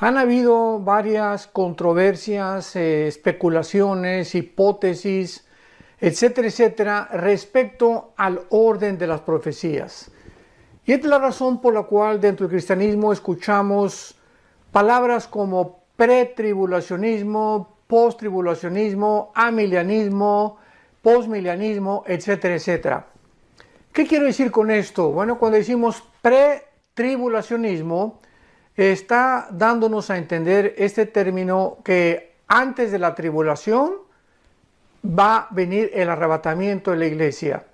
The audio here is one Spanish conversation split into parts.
Han habido varias controversias, especulaciones, hipótesis, etcétera, etcétera, respecto al orden de las profecías. Y esta es la razón por la cual dentro del cristianismo escuchamos palabras como pretribulacionismo, posttribulacionismo, amilianismo, postmilianismo, etcétera, etcétera. ¿Qué quiero decir con esto? Bueno, cuando decimos pretribulacionismo, está dándonos a entender este término que antes de la tribulación va a venir el arrebatamiento de la iglesia.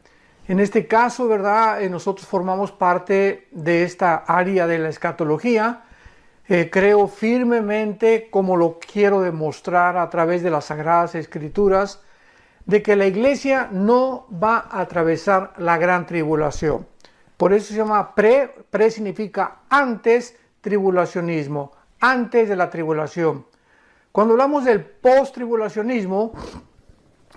En este caso, ¿verdad? Nosotros formamos parte de esta área de la escatología. Creo firmemente, como lo quiero demostrar a través de las Sagradas Escrituras, de que la iglesia no va a atravesar la gran tribulación. Por eso se llama pre significa antes tribulacionismo, antes de la tribulación. Cuando hablamos del post-tribulacionismo,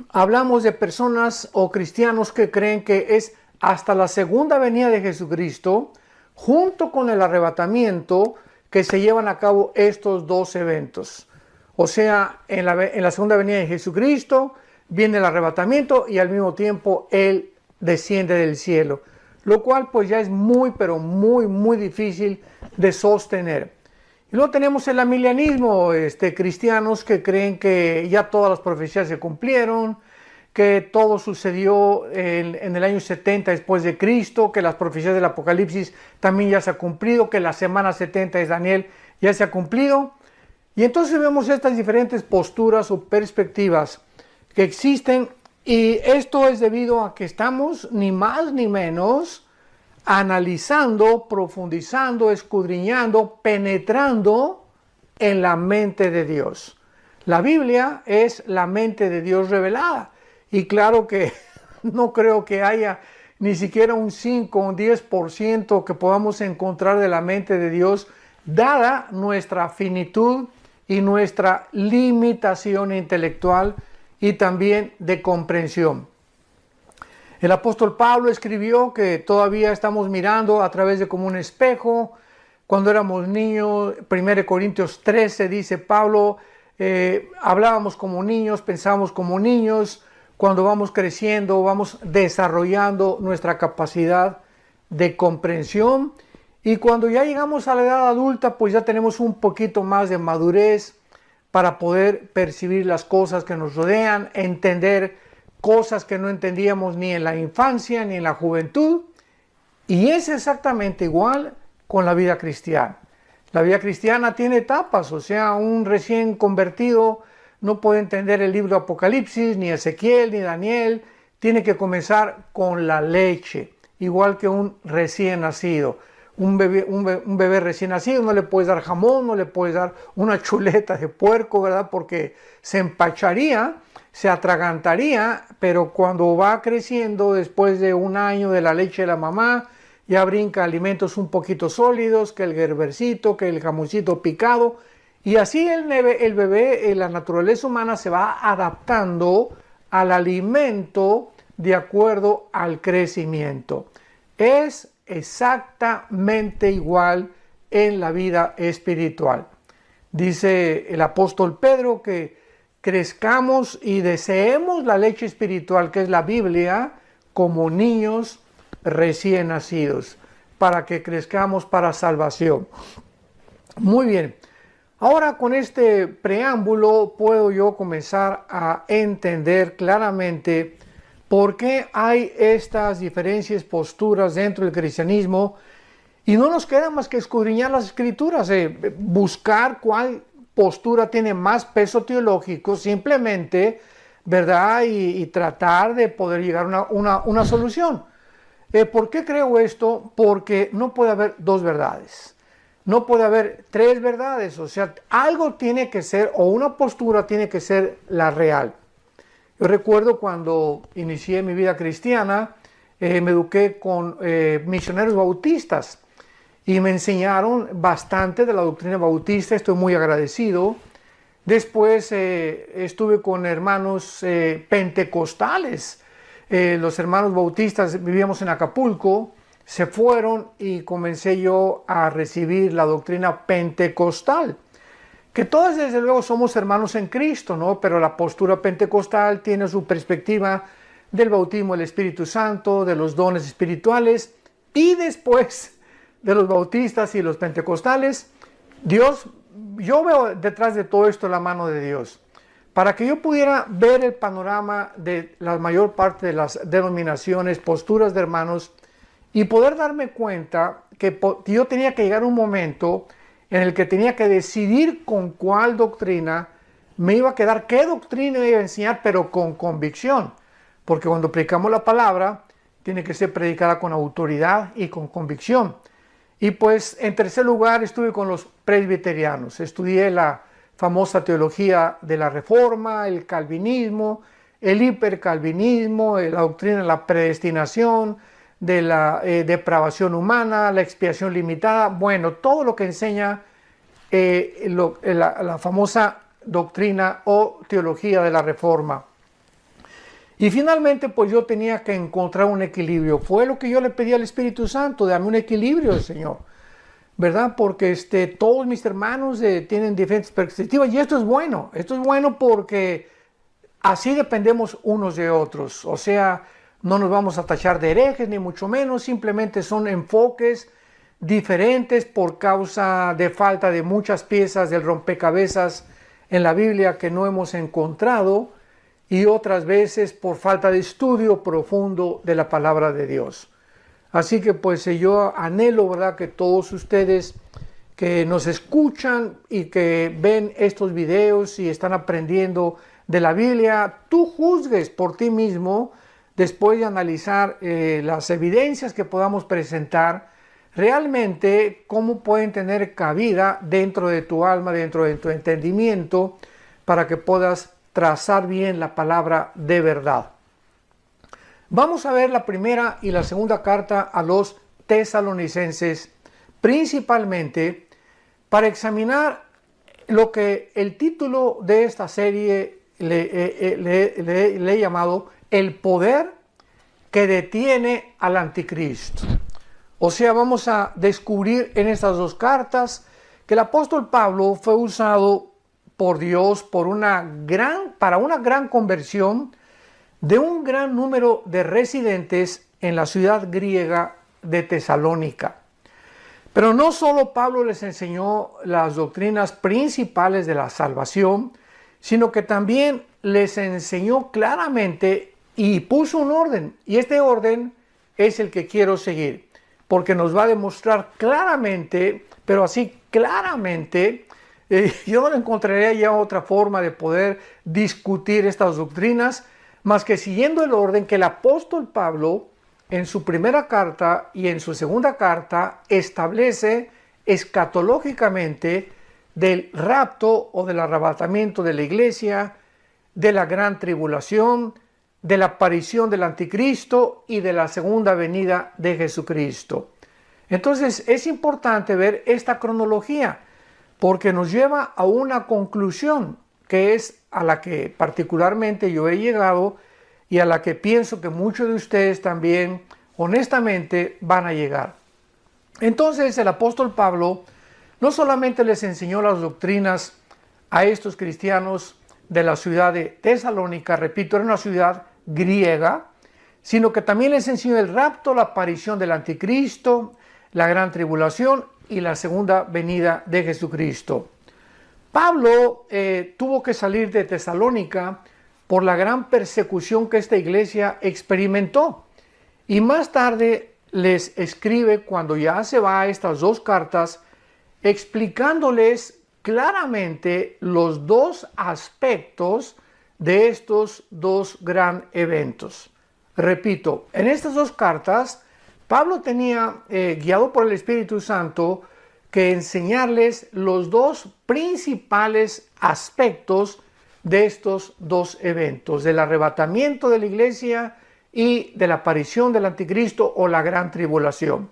hablamos de personas o cristianos que creen que es hasta la segunda venida de Jesucristo, junto con el arrebatamiento, que se llevan a cabo estos dos eventos. O sea, en la segunda venida de Jesucristo viene el arrebatamiento y al mismo tiempo Él desciende del cielo. Lo cual pues ya es muy, pero muy, muy difícil de sostener. Y luego tenemos el amilianismo, cristianos que creen que ya todas las profecías se cumplieron, que todo sucedió en el año 70 después de Cristo, que las profecías del Apocalipsis también ya se han cumplido, que la semana 70 de Daniel ya se ha cumplido. Y entonces vemos estas diferentes posturas o perspectivas que existen, y esto es debido a que estamos ni más ni menos analizando, profundizando, escudriñando, penetrando en la mente de Dios. La Biblia es la mente de Dios revelada. Y claro que no creo que haya ni siquiera un 5 o un 10% que podamos encontrar de la mente de Dios, dada nuestra finitud y nuestra limitación intelectual y también de comprensión. El apóstol Pablo escribió que todavía estamos mirando a través de como un espejo. Cuando éramos niños, 1 Corintios 13 dice Pablo, hablábamos como niños, pensábamos como niños. Cuando vamos creciendo, vamos desarrollando nuestra capacidad de comprensión. Y cuando ya llegamos a la edad adulta, pues ya tenemos un poquito más de madurez para poder percibir las cosas que nos rodean, entender cosas que no entendíamos ni en la infancia ni en la juventud. Y es exactamente igual con la vida cristiana. La vida cristiana tiene etapas, o sea, un recién convertido no puede entender el libro de Apocalipsis, ni Ezequiel, ni Daniel. Tiene que comenzar con la leche, igual que un recién nacido. Un bebé recién nacido no le puedes dar jamón, no le puedes dar una chuleta de puerco, ¿verdad? Porque se empacharía, se atragantaría, pero cuando va creciendo, después de un año de la leche de la mamá, ya brinca alimentos un poquito sólidos, que el gerbercito, que el jamoncito picado, y así el bebé, la naturaleza humana se va adaptando al alimento de acuerdo al crecimiento. Es exactamente igual en la vida espiritual. Dice el apóstol Pedro que crezcamos y deseemos la leche espiritual, que es la Biblia, como niños recién nacidos, para que crezcamos para salvación. Muy bien. Ahora con este preámbulo puedo yo comenzar a entender claramente por qué hay estas diferentes posturas dentro del cristianismo, y no nos queda más que escudriñar las escrituras, buscar cuál postura tiene más peso teológico simplemente, ¿verdad? Y tratar de poder llegar a una solución. ¿Por qué creo esto? Porque no puede haber dos verdades. No puede haber tres verdades. O sea, algo tiene que ser, o una postura tiene que ser la real. Yo recuerdo cuando inicié mi vida cristiana, me eduqué con misioneros bautistas y me enseñaron bastante de la doctrina bautista. Estoy muy agradecido. Después estuve con hermanos pentecostales. Los hermanos bautistas, vivíamos en Acapulco, se fueron y comencé yo a recibir la doctrina pentecostal. que todos desde luego somos hermanos en Cristo, ¿no? Pero la postura pentecostal tiene su perspectiva del bautismo del Espíritu Santo, de los dones espirituales, y después de los bautistas y los pentecostales, yo veo detrás de todo esto la mano de Dios. Para que yo pudiera ver el panorama de la mayor parte de las denominaciones, posturas de hermanos, y poder darme cuenta que yo tenía que llegar a un momento en el que tenía que decidir con cuál doctrina me iba a quedar, qué doctrina iba a enseñar, pero con convicción. Porque cuando predicamos la palabra, tiene que ser predicada con autoridad y con convicción. Y pues en tercer lugar estuve con los presbiterianos. Estudié la famosa teología de la Reforma, el calvinismo, el hipercalvinismo, la doctrina de la predestinación, de la depravación humana, la expiación limitada. Bueno, todo lo que enseña la famosa doctrina o teología de la Reforma. Y finalmente, pues yo tenía que encontrar un equilibrio. Fue lo que yo le pedí al Espíritu Santo, dame un equilibrio, Señor, ¿verdad? Porque todos mis hermanos tienen diferentes perspectivas y esto es bueno porque así dependemos unos de otros. O sea, no nos vamos a tachar de herejes, ni mucho menos, simplemente son enfoques diferentes por causa de falta de muchas piezas del rompecabezas en la Biblia que no hemos encontrado, y otras veces por falta de estudio profundo de la palabra de Dios. Así que pues yo anhelo, ¿verdad?, que todos ustedes que nos escuchan y que ven estos videos y están aprendiendo de la Biblia, tú juzgues por ti mismo, después de analizar las evidencias que podamos presentar, realmente cómo pueden tener cabida dentro de tu alma, dentro de tu entendimiento, para que puedas trazar bien la palabra de verdad. Vamos a ver la primera y la segunda carta a los tesalonicenses, principalmente para examinar lo que el título de esta serie le he llamado el poder que detiene al anticristo. O sea, vamos a descubrir en estas dos cartas que el apóstol Pablo fue usado por Dios para una gran conversión de un gran número de residentes en la ciudad griega de Tesalónica. Pero no solo Pablo les enseñó las doctrinas principales de la salvación, sino que también les enseñó claramente y puso un orden. Y este orden es el que quiero seguir, porque nos va a demostrar claramente, pero así claramente, yo no encontraría ya otra forma de poder discutir estas doctrinas más que siguiendo el orden que el apóstol Pablo en su primera carta y en su segunda carta establece escatológicamente del rapto o del arrebatamiento de la iglesia, de la gran tribulación, de la aparición del anticristo y de la segunda venida de Jesucristo. Entonces es importante ver esta cronología, porque nos lleva a una conclusión que es a la que particularmente yo he llegado y a la que pienso que muchos de ustedes también honestamente van a llegar. Entonces el apóstol Pablo no solamente les enseñó las doctrinas a estos cristianos de la ciudad de Tesalónica, repito, era una ciudad griega, sino que también les enseñó el rapto, la aparición del anticristo, la gran tribulación y la segunda venida de Jesucristo. Pablo tuvo que salir de Tesalónica por la gran persecución que esta iglesia experimentó. Y más tarde les escribe, cuando ya se va a estas dos cartas, explicándoles claramente los dos aspectos de estos dos gran eventos. Repito, en estas dos cartas, Pablo tenía, guiado por el Espíritu Santo, que enseñarles los dos principales aspectos de estos dos eventos, del arrebatamiento de la iglesia y de la aparición del anticristo o la gran tribulación.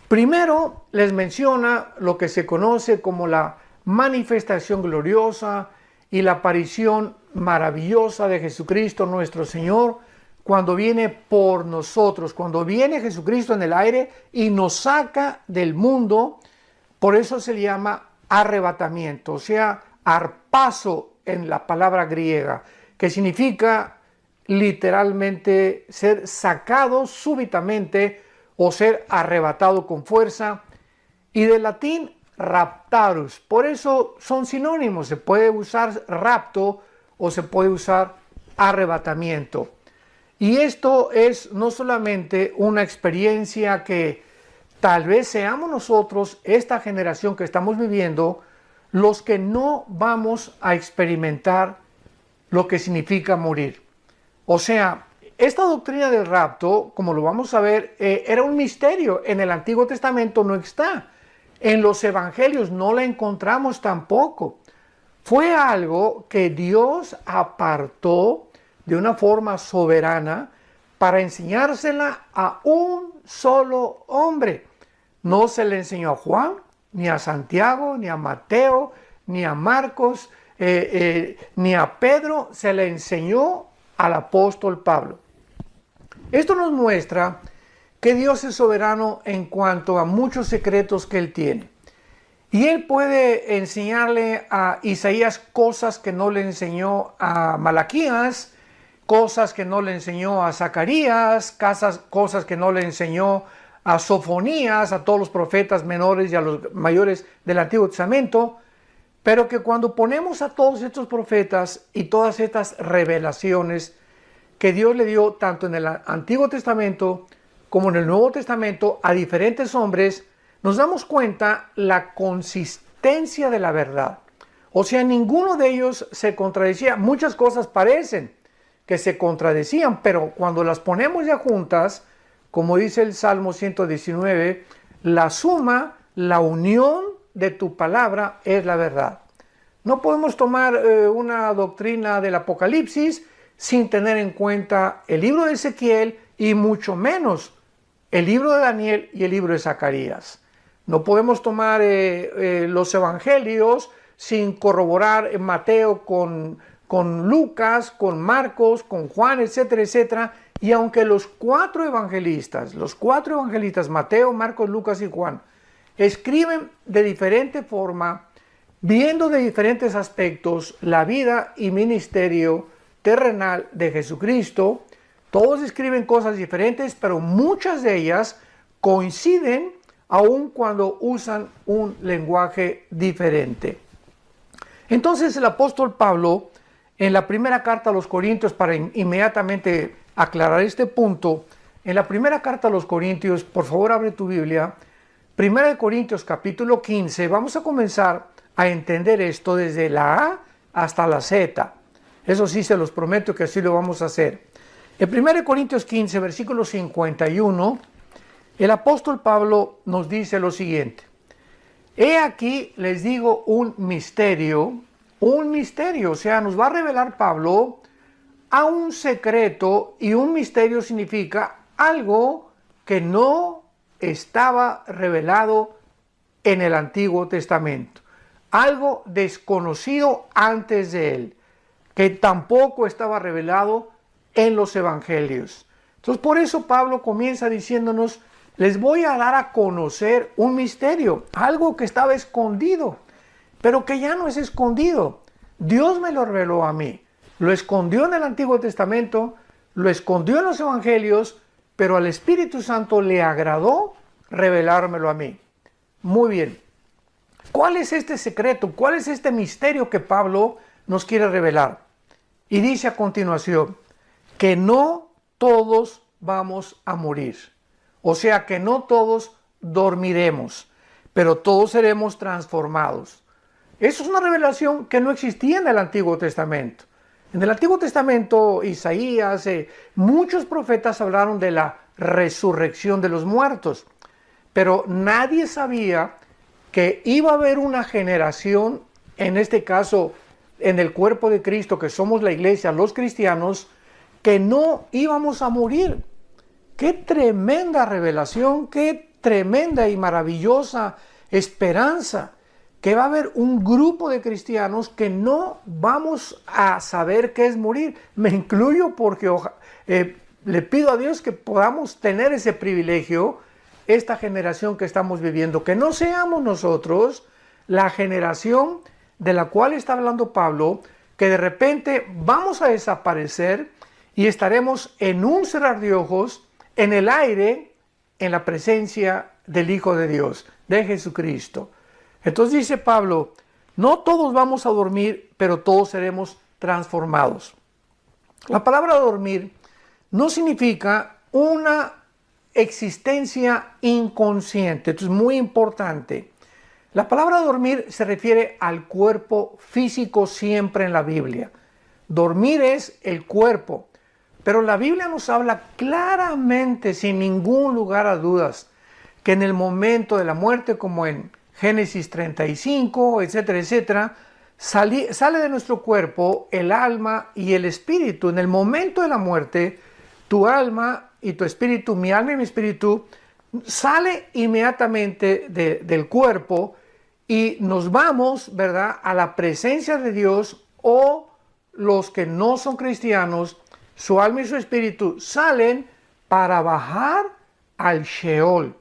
Primero les menciona lo que se conoce como la manifestación gloriosa y la aparición maravillosa de Jesucristo nuestro Señor, cuando viene por nosotros, cuando viene Jesucristo en el aire y nos saca del mundo. Por eso se le llama arrebatamiento, o sea, harpazo en la palabra griega, que significa literalmente ser sacado súbitamente o ser arrebatado con fuerza, y del latín raptarus. Por eso son sinónimos, se puede usar rapto o se puede usar arrebatamiento. Y esto es no solamente una experiencia que tal vez seamos nosotros, esta generación que estamos viviendo, los que no vamos a experimentar lo que significa morir. O sea, esta doctrina del rapto, como lo vamos a ver, era un misterio. En el Antiguo Testamento no está. En los evangelios no la encontramos tampoco. Fue algo que Dios apartó de una forma soberana para enseñársela a un solo hombre. No se le enseñó a Juan, ni a Santiago, ni a Mateo, ni a Marcos, ni a Pedro, se le enseñó al apóstol Pablo. Esto nos muestra que Dios es soberano en cuanto a muchos secretos que Él tiene. Y Él puede enseñarle a Isaías cosas que no le enseñó a Malaquías, cosas que no le enseñó a Zacarías, cosas que no le enseñó a Sofonías, a todos los profetas menores y a los mayores del Antiguo Testamento, pero que cuando ponemos a todos estos profetas y todas estas revelaciones que Dios le dio tanto en el Antiguo Testamento como en el Nuevo Testamento a diferentes hombres, nos damos cuenta la consistencia de la verdad. O sea, ninguno de ellos se contradecía. Muchas cosas parecen que se contradecían, pero cuando las ponemos ya juntas, como dice el Salmo 119, la suma, la unión de tu palabra es la verdad. No podemos tomar una doctrina del Apocalipsis sin tener en cuenta el libro de Ezequiel y mucho menos el libro de Daniel y el libro de Zacarías. No podemos tomar los evangelios sin corroborar Mateo con Lucas, con Marcos, con Juan, etcétera, etcétera. Y aunque los cuatro evangelistas, Mateo, Marcos, Lucas y Juan, escriben de diferente forma, viendo de diferentes aspectos la vida y ministerio terrenal de Jesucristo, todos escriben cosas diferentes, pero muchas de ellas coinciden aun cuando usan un lenguaje diferente. Entonces el apóstol Pablo, en la primera carta a los Corintios, para inmediatamente aclarar este punto, en la primera carta a los Corintios, por favor abre tu Biblia, 1 Corintios capítulo 15, vamos a comenzar a entender esto desde la A hasta la Z. Eso sí, se los prometo que así lo vamos a hacer. En 1 Corintios 15, versículo 51, el apóstol Pablo nos dice lo siguiente: he aquí les digo un misterio, o sea, nos va a revelar Pablo a un secreto, y un misterio significa algo que no estaba revelado en el Antiguo Testamento, algo desconocido antes de él, que tampoco estaba revelado en los evangelios. Entonces, por eso Pablo comienza diciéndonos: les voy a dar a conocer un misterio, algo que estaba escondido, pero que ya no es escondido. Dios me lo reveló a mí. Lo escondió en el Antiguo Testamento, lo escondió en los evangelios, pero al Espíritu Santo le agradó revelármelo a mí. Muy bien. ¿Cuál es este secreto? ¿Cuál es este misterio que Pablo nos quiere revelar? Y dice a continuación que no todos vamos a morir. O sea, que no todos dormiremos, pero todos seremos transformados. Eso es una revelación que no existía en el Antiguo Testamento. En el Antiguo Testamento, Isaías, muchos profetas hablaron de la resurrección de los muertos, pero nadie sabía que iba a haber una generación, en este caso en el cuerpo de Cristo, que somos la iglesia, los cristianos, que no íbamos a morir. ¡Qué tremenda revelación! ¡Qué tremenda y maravillosa esperanza! Que va a haber un grupo de cristianos que no vamos a saber qué es morir. Me incluyo porque le pido a Dios que podamos tener ese privilegio, esta generación que estamos viviendo, que no seamos nosotros la generación de la cual está hablando Pablo, que de repente vamos a desaparecer y estaremos en un cerrar de ojos, en el aire, en la presencia del Hijo de Dios, de Jesucristo. Entonces dice Pablo, no todos vamos a dormir, pero todos seremos transformados. La palabra dormir no significa una existencia inconsciente. Esto es muy importante. La palabra dormir se refiere al cuerpo físico siempre en la Biblia. Dormir es el cuerpo, pero la Biblia nos habla claramente, sin ningún lugar a dudas, que en el momento de la muerte, como en Génesis 35, etcétera, etcétera, sale de nuestro cuerpo el alma y el espíritu. En el momento de la muerte, tu alma y tu espíritu, mi alma y mi espíritu, sale inmediatamente del cuerpo y nos vamos, ¿verdad?, a la presencia de Dios, o los que no son cristianos, su alma y su espíritu salen para bajar al Sheol,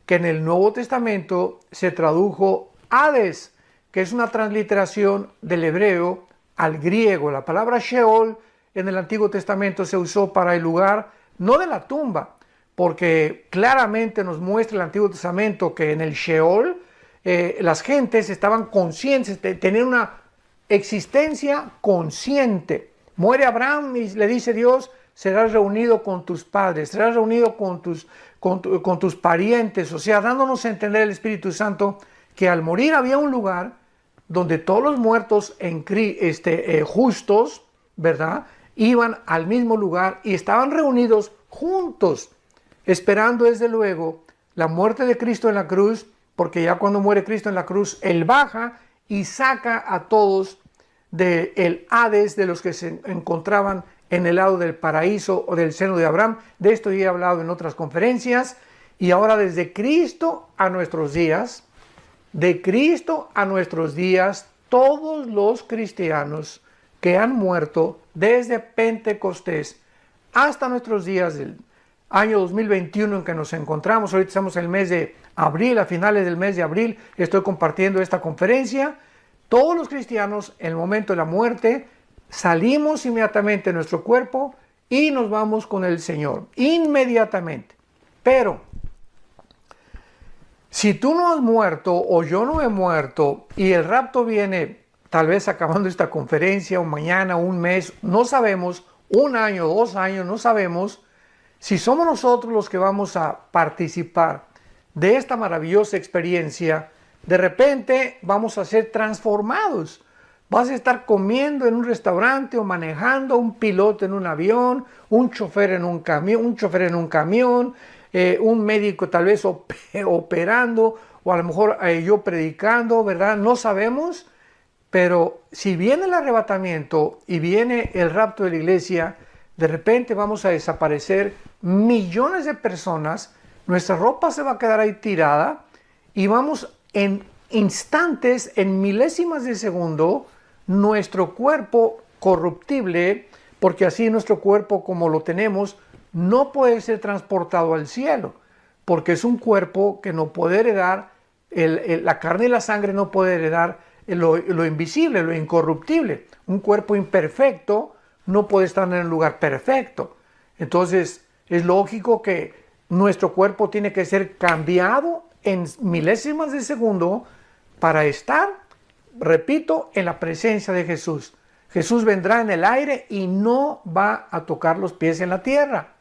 que en el Nuevo Testamento se tradujo Hades, que es una transliteración del hebreo al griego. La palabra Sheol en el Antiguo Testamento se usó para el lugar no de la tumba, porque claramente nos muestra el Antiguo Testamento que en el Sheol las gentes estaban conscientes, tenían una existencia consciente. Muere Abraham y le dice Dios, serás reunido con tus padres, serás reunido con tus parientes, o sea, dándonos a entender el Espíritu Santo que al morir había un lugar donde todos los muertos justos, ¿verdad?, iban al mismo lugar y estaban reunidos juntos, esperando desde luego la muerte de Cristo en la cruz, porque ya cuando muere Cristo en la cruz, Él baja y saca a todos del Hades, de los que se encontraban en el lado del paraíso o del seno de Abraham. De esto ya he hablado en otras conferencias. Y ahora desde Cristo a nuestros días, de Cristo a nuestros días, todos los cristianos que han muerto desde Pentecostés hasta nuestros días del año 2021 en que nos encontramos, ahorita estamos en el mes de abril, a finales del mes de abril, estoy compartiendo esta conferencia. Todos los cristianos, en el momento de la muerte, salimos inmediatamente de nuestro cuerpo y nos vamos con el Señor, inmediatamente. Pero, si tú no has muerto o yo no he muerto y el rapto viene tal vez acabando esta conferencia o mañana, un mes, no sabemos, un año, 2 años, no sabemos, si somos nosotros los que vamos a participar de esta maravillosa experiencia, de repente vamos a ser transformados. Vas a estar comiendo en un restaurante o manejando, un piloto en un avión, un chofer en un camión, un médico tal vez operando, o a lo mejor yo predicando, ¿verdad? No sabemos, pero si viene el arrebatamiento y viene el rapto de la iglesia, de repente vamos a desaparecer millones de personas, nuestra ropa se va a quedar ahí tirada y vamos en instantes, en milésimas de segundo, nuestro cuerpo corruptible, porque así nuestro cuerpo como lo tenemos no puede ser transportado al cielo, porque es un cuerpo que no puede heredar, la carne y la sangre no puede heredar lo invisible, lo incorruptible. Un cuerpo imperfecto no puede estar en un lugar perfecto. Entonces es lógico que nuestro cuerpo tiene que ser cambiado en milésimas de segundo para estar, repito, en la presencia de Jesús. Jesús vendrá en el aire y no va a tocar los pies en la tierra.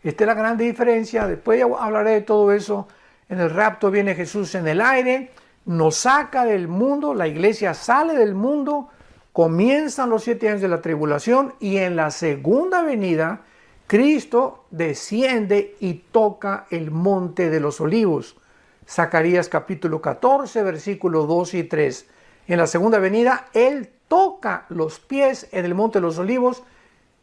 Esta es la gran diferencia. Después ya hablaré de todo eso. En el rapto viene Jesús en el aire, nos saca del mundo, la iglesia sale del mundo, comienzan los 7 años de la tribulación y en la segunda venida Cristo desciende y toca el monte de los olivos. Zacarías capítulo 14, versículos 2 y 3. En la segunda venida Él toca los pies en el monte de los olivos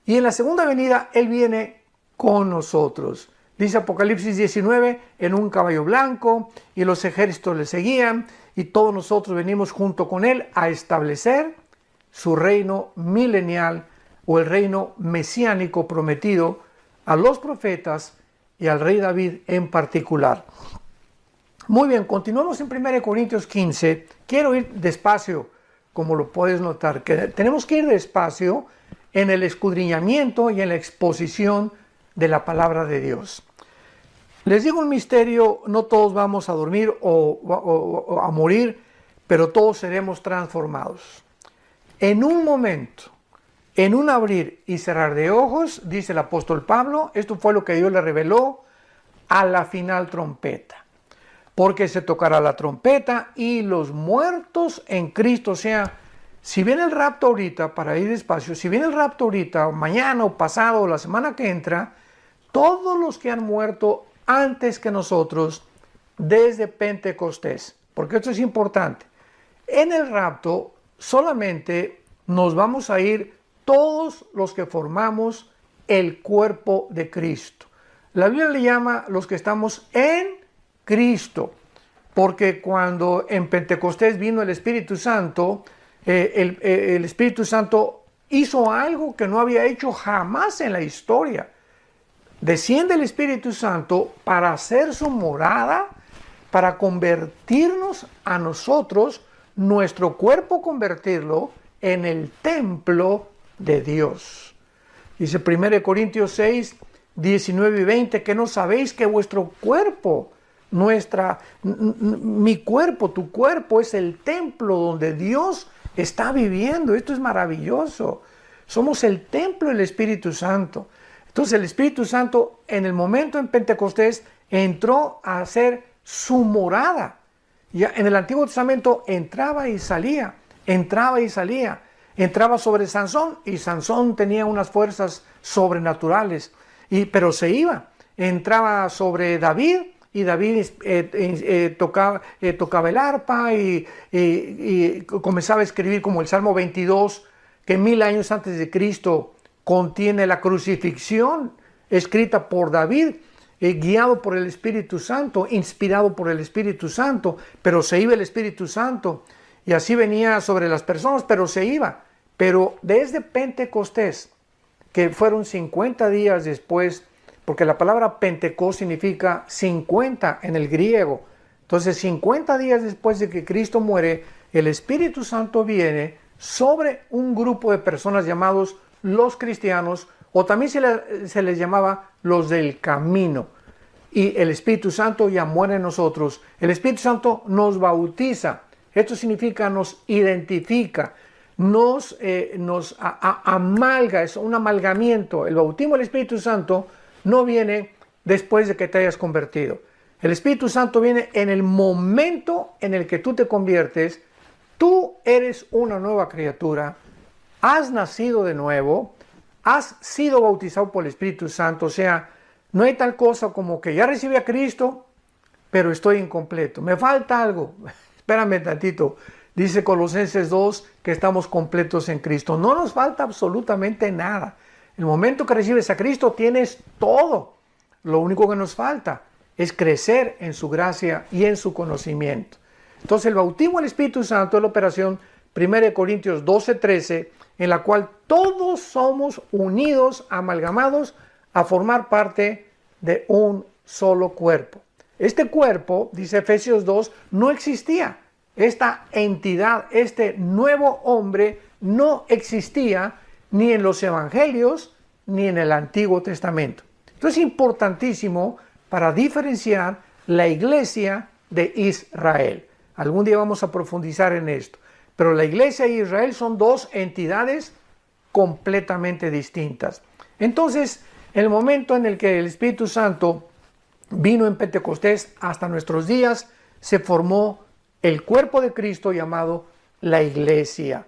y en la segunda venida Él viene con nosotros. Dice Apocalipsis 19, en un caballo blanco y los ejércitos le seguían y todos nosotros venimos junto con Él a establecer su reino milenial o el reino mesiánico prometido a los profetas y al rey David en particular. Muy bien, continuamos en 1 Corintios 15. Quiero ir despacio, como lo puedes notar, que tenemos que ir despacio en el escudriñamiento y en la exposición de la palabra de Dios. Les digo un misterio, no todos vamos a dormir o a morir, pero todos seremos transformados. En un momento, en un abrir y cerrar de ojos, dice el apóstol Pablo, esto fue lo que Dios le reveló a la final trompeta. Porque se tocará la trompeta y los muertos en Cristo, o sea, si viene el rapto ahorita, para ir despacio, si viene el rapto ahorita, o mañana, o pasado, o la semana que entra, todos los que han muerto antes que nosotros, desde Pentecostés, porque esto es importante, en el rapto solamente nos vamos a ir todos los que formamos el cuerpo de Cristo. La Biblia le llama los que estamos en Cristo, porque cuando en Pentecostés vino el Espíritu Santo, el Espíritu Santo hizo algo que no había hecho jamás en la historia. Desciende el Espíritu Santo para hacer su morada, para convertirnos a nosotros, nuestro cuerpo convertirlo en el templo de Dios. Dice 1 Corintios 6, 19 y 20, que no sabéis que vuestro cuerpo, mi cuerpo, tu cuerpo es el templo donde Dios está viviendo. Esto es maravilloso. Somos el templo del Espíritu Santo. Entonces el Espíritu Santo en el momento en Pentecostés entró a hacer su morada. Ya en el Antiguo Testamento entraba y salía, entraba y salía. Entraba sobre Sansón y Sansón tenía unas fuerzas sobrenaturales, pero se iba. Entraba sobre David y David tocaba el arpa y comenzaba a escribir como el Salmo 22, que 1000 años antes de Cristo contiene la crucifixión escrita por David, guiado por el Espíritu Santo, inspirado por el Espíritu Santo, pero se iba el Espíritu Santo y así venía sobre las personas, pero se iba. Pero desde Pentecostés, que fueron 50 días después, porque la palabra Pentecostés significa 50 en el griego, entonces 50 días después de que Cristo muere, el Espíritu Santo viene sobre un grupo de personas llamados los cristianos, o también se les llamaba los del camino. Y el Espíritu Santo ya muere en nosotros. El Espíritu Santo nos bautiza. Esto significa nos identifica, nos amalga, es un amalgamiento. El bautismo del Espíritu Santo no viene después de que te hayas convertido. El Espíritu Santo viene en el momento en el que tú te conviertes. Tú eres una nueva criatura, has nacido de nuevo, has sido bautizado por el Espíritu Santo. O sea, no hay tal cosa como que ya recibí a Cristo, pero estoy incompleto. Me falta algo. Espérame tantito. Dice Colosenses 2 que estamos completos en Cristo. No nos falta absolutamente nada. El momento que recibes a Cristo tienes todo. Lo único que nos falta es crecer en su gracia y en su conocimiento. Entonces el bautismo del Espíritu Santo es la operación 1 Corintios 12:13, en la cual todos somos unidos, amalgamados a formar parte de un solo cuerpo. Este cuerpo, dice Efesios 2, no existía. Esta entidad, este nuevo hombre, no existía ni en los evangelios ni en el Antiguo Testamento. Entonces es importantísimo para diferenciar la iglesia de Israel. Algún día vamos a profundizar en esto. Pero la iglesia y Israel son dos entidades completamente distintas. Entonces, en el momento en el que el Espíritu Santo vino en Pentecostés hasta nuestros días, se formó el cuerpo de Cristo llamado la iglesia.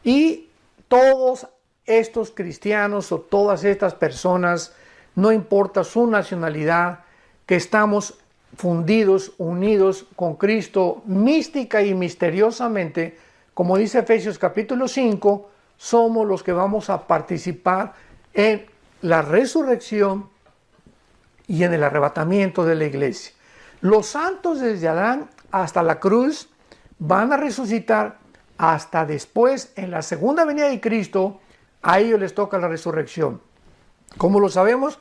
Y todos estos cristianos o todas estas personas, no importa su nacionalidad, que estamos fundidos, unidos con Cristo mística y misteriosamente, como dice Efesios capítulo 5, somos los que vamos a participar en la resurrección y en el arrebatamiento de la iglesia. Los santos desde Adán hasta la cruz van a resucitar hasta después, en la segunda venida de Cristo, a ellos les toca la resurrección. ¿Cómo lo sabemos?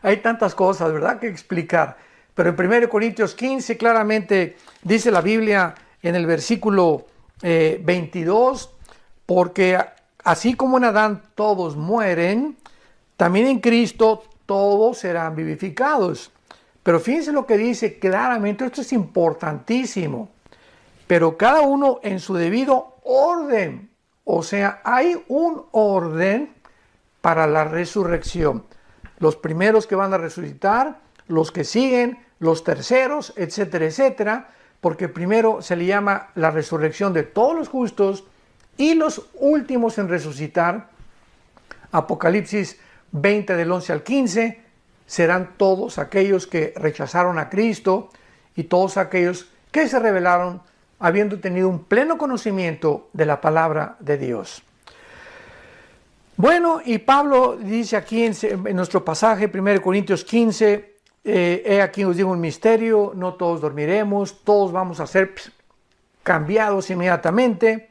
Hay tantas cosas, ¿verdad?, que explicar. Pero en 1 Corintios 15 claramente dice la Biblia en el versículo 22, porque así como en Adán todos mueren, también en Cristo todos serán vivificados. Pero fíjense lo que dice claramente, esto es importantísimo. Pero cada uno en su debido orden. O sea, hay un orden para la resurrección. Los primeros que van a resucitar, los que siguen, los terceros, etcétera, etcétera. Porque primero se le llama la resurrección de todos los justos y los últimos en resucitar. Apocalipsis 20 del 11 al 15 serán todos aquellos que rechazaron a Cristo y todos aquellos que se rebelaron habiendo tenido un pleno conocimiento de la palabra de Dios. Bueno, y Pablo dice aquí en nuestro pasaje, 1 Corintios 15, he aquí os digo un misterio, no todos dormiremos, todos vamos a ser cambiados inmediatamente,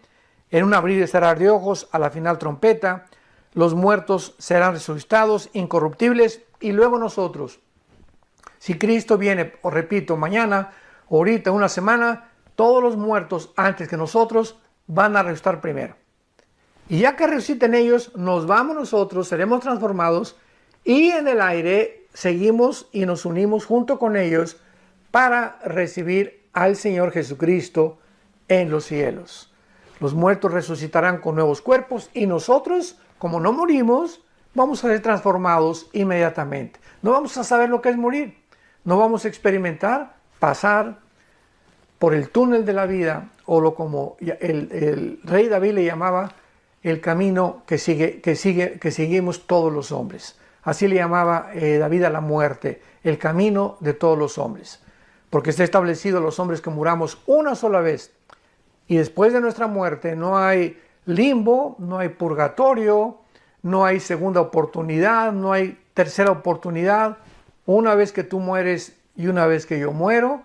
en un abrir y cerrar de ojos, a la final trompeta, los muertos serán resucitados, incorruptibles, y luego nosotros. Si Cristo viene, os repito, mañana, ahorita, una semana, todos los muertos antes que nosotros van a resucitar primero. Y ya que resuciten ellos, nos vamos nosotros, seremos transformados y en el aire seguimos y nos unimos junto con ellos para recibir al Señor Jesucristo en los cielos. Los muertos resucitarán con nuevos cuerpos y nosotros, como no morimos, vamos a ser transformados inmediatamente. No vamos a saber lo que es morir. No vamos a experimentar pasar por el túnel de la vida, o como el rey David le llamaba, el camino que seguimos todos los hombres. Así le llamaba David a la muerte, el camino de todos los hombres. Porque está establecido los hombres que muramos una sola vez. Y después de nuestra muerte no hay limbo, no hay purgatorio, no hay segunda oportunidad, no hay tercera oportunidad. Una vez que tú mueres y una vez que yo muero,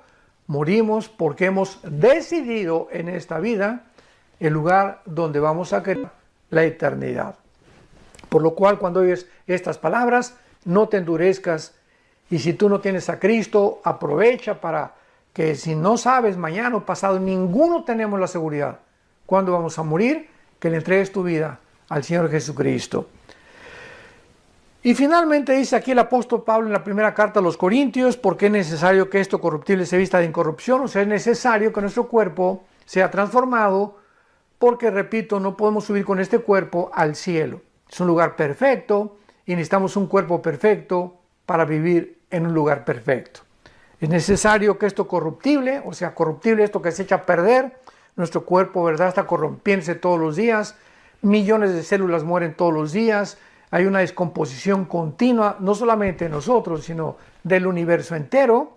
morimos porque hemos decidido en esta vida el lugar donde vamos a quedar la eternidad. Por lo cual, cuando oyes estas palabras, no te endurezcas. Y si tú no tienes a Cristo, aprovecha para que si no sabes mañana o pasado, ninguno tenemos la seguridad. ¿Cuándo vamos a morir? Que le entregues tu vida al Señor Jesucristo. Y finalmente dice aquí el apóstol Pablo en la primera carta a los Corintios, porque es necesario que esto corruptible se vista de incorrupción, o sea, es necesario que nuestro cuerpo sea transformado, porque, repito, no podemos subir con este cuerpo al cielo. Es un lugar perfecto y necesitamos un cuerpo perfecto para vivir en un lugar perfecto. Es necesario que esto corruptible, o sea, corruptible, esto que se echa a perder, nuestro cuerpo, ¿verdad?, está corrompiéndose todos los días, millones de células mueren todos los días, hay una descomposición continua, no solamente de nosotros, sino del universo entero,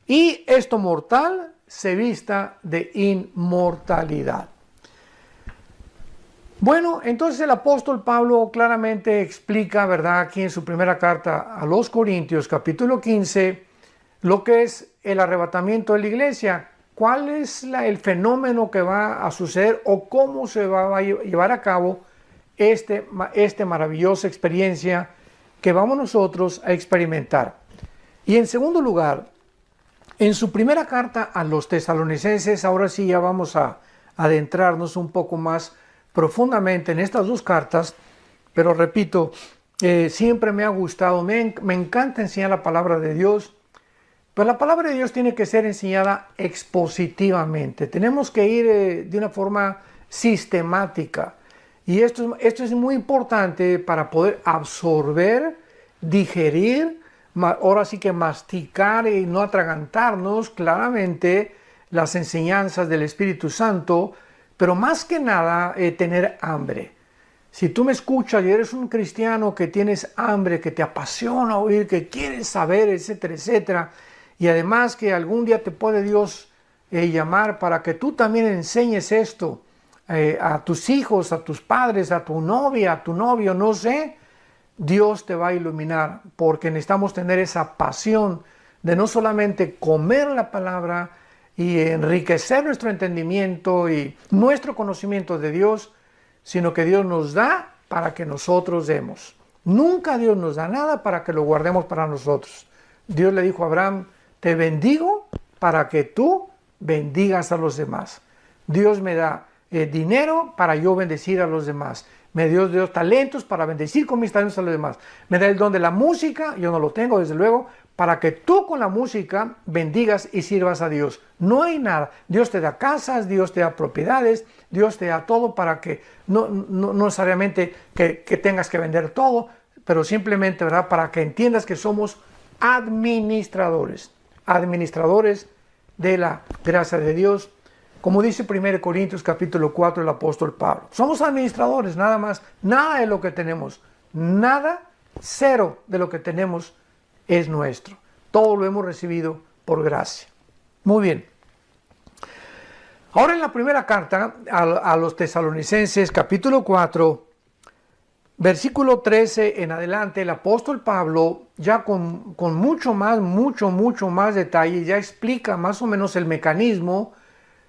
y esto mortal se vista de inmortalidad. Bueno, entonces el apóstol Pablo claramente explica, ¿verdad?, aquí en su primera carta a los Corintios, capítulo 15, lo que es el arrebatamiento de la iglesia, cuál es el fenómeno que va a suceder o cómo se va a llevar a cabo esta maravillosa experiencia que vamos nosotros a experimentar. Y en segundo lugar, en su primera carta a los tesalonicenses, ahora sí ya vamos a adentrarnos un poco más profundamente en estas dos cartas, pero repito, siempre me ha gustado, me encanta enseñar la palabra de Dios, pero la palabra de Dios tiene que ser enseñada expositivamente, tenemos que ir de una forma sistemática, y esto es muy importante para poder absorber, digerir, ahora sí que masticar y no atragantarnos claramente las enseñanzas del Espíritu Santo, pero más que nada tener hambre. Si tú me escuchas y eres un cristiano que tienes hambre, que te apasiona oír, que quieres saber, etcétera, etcétera, y además que algún día te puede Dios llamar para que tú también enseñes esto a tus hijos, a tus padres, a tu novia, a tu novio, no sé, Dios te va a iluminar, porque necesitamos tener esa pasión de no solamente comer la palabra y enriquecer nuestro entendimiento y nuestro conocimiento de Dios, sino que Dios nos da para que nosotros demos. Nunca Dios nos da nada para que lo guardemos para nosotros. Dios le dijo a Abraham, te bendigo para que tú bendigas a los demás. Dios me da dinero para yo bendecir a los demás. Me dio Dios talentos para bendecir con mis talentos a los demás. Me da el don de la música, yo no lo tengo desde luego, para que tú con la música bendigas y sirvas a Dios. No hay nada. Dios te da casas, Dios te da propiedades, Dios te da todo para que no necesariamente que tengas que vender todo, pero simplemente, ¿verdad?, para que entiendas que somos administradores de la gracia de Dios. Como dice 1 Corintios capítulo 4 el apóstol Pablo. Somos administradores, nada más, nada de lo que tenemos, nada, cero de lo que tenemos es nuestro. Todo lo hemos recibido por gracia. Muy bien. Ahora en la primera carta a los Tesalonicenses, capítulo 4, versículo 13 en adelante, el apóstol Pablo, ya con mucho más detalle, ya explica más o menos el mecanismo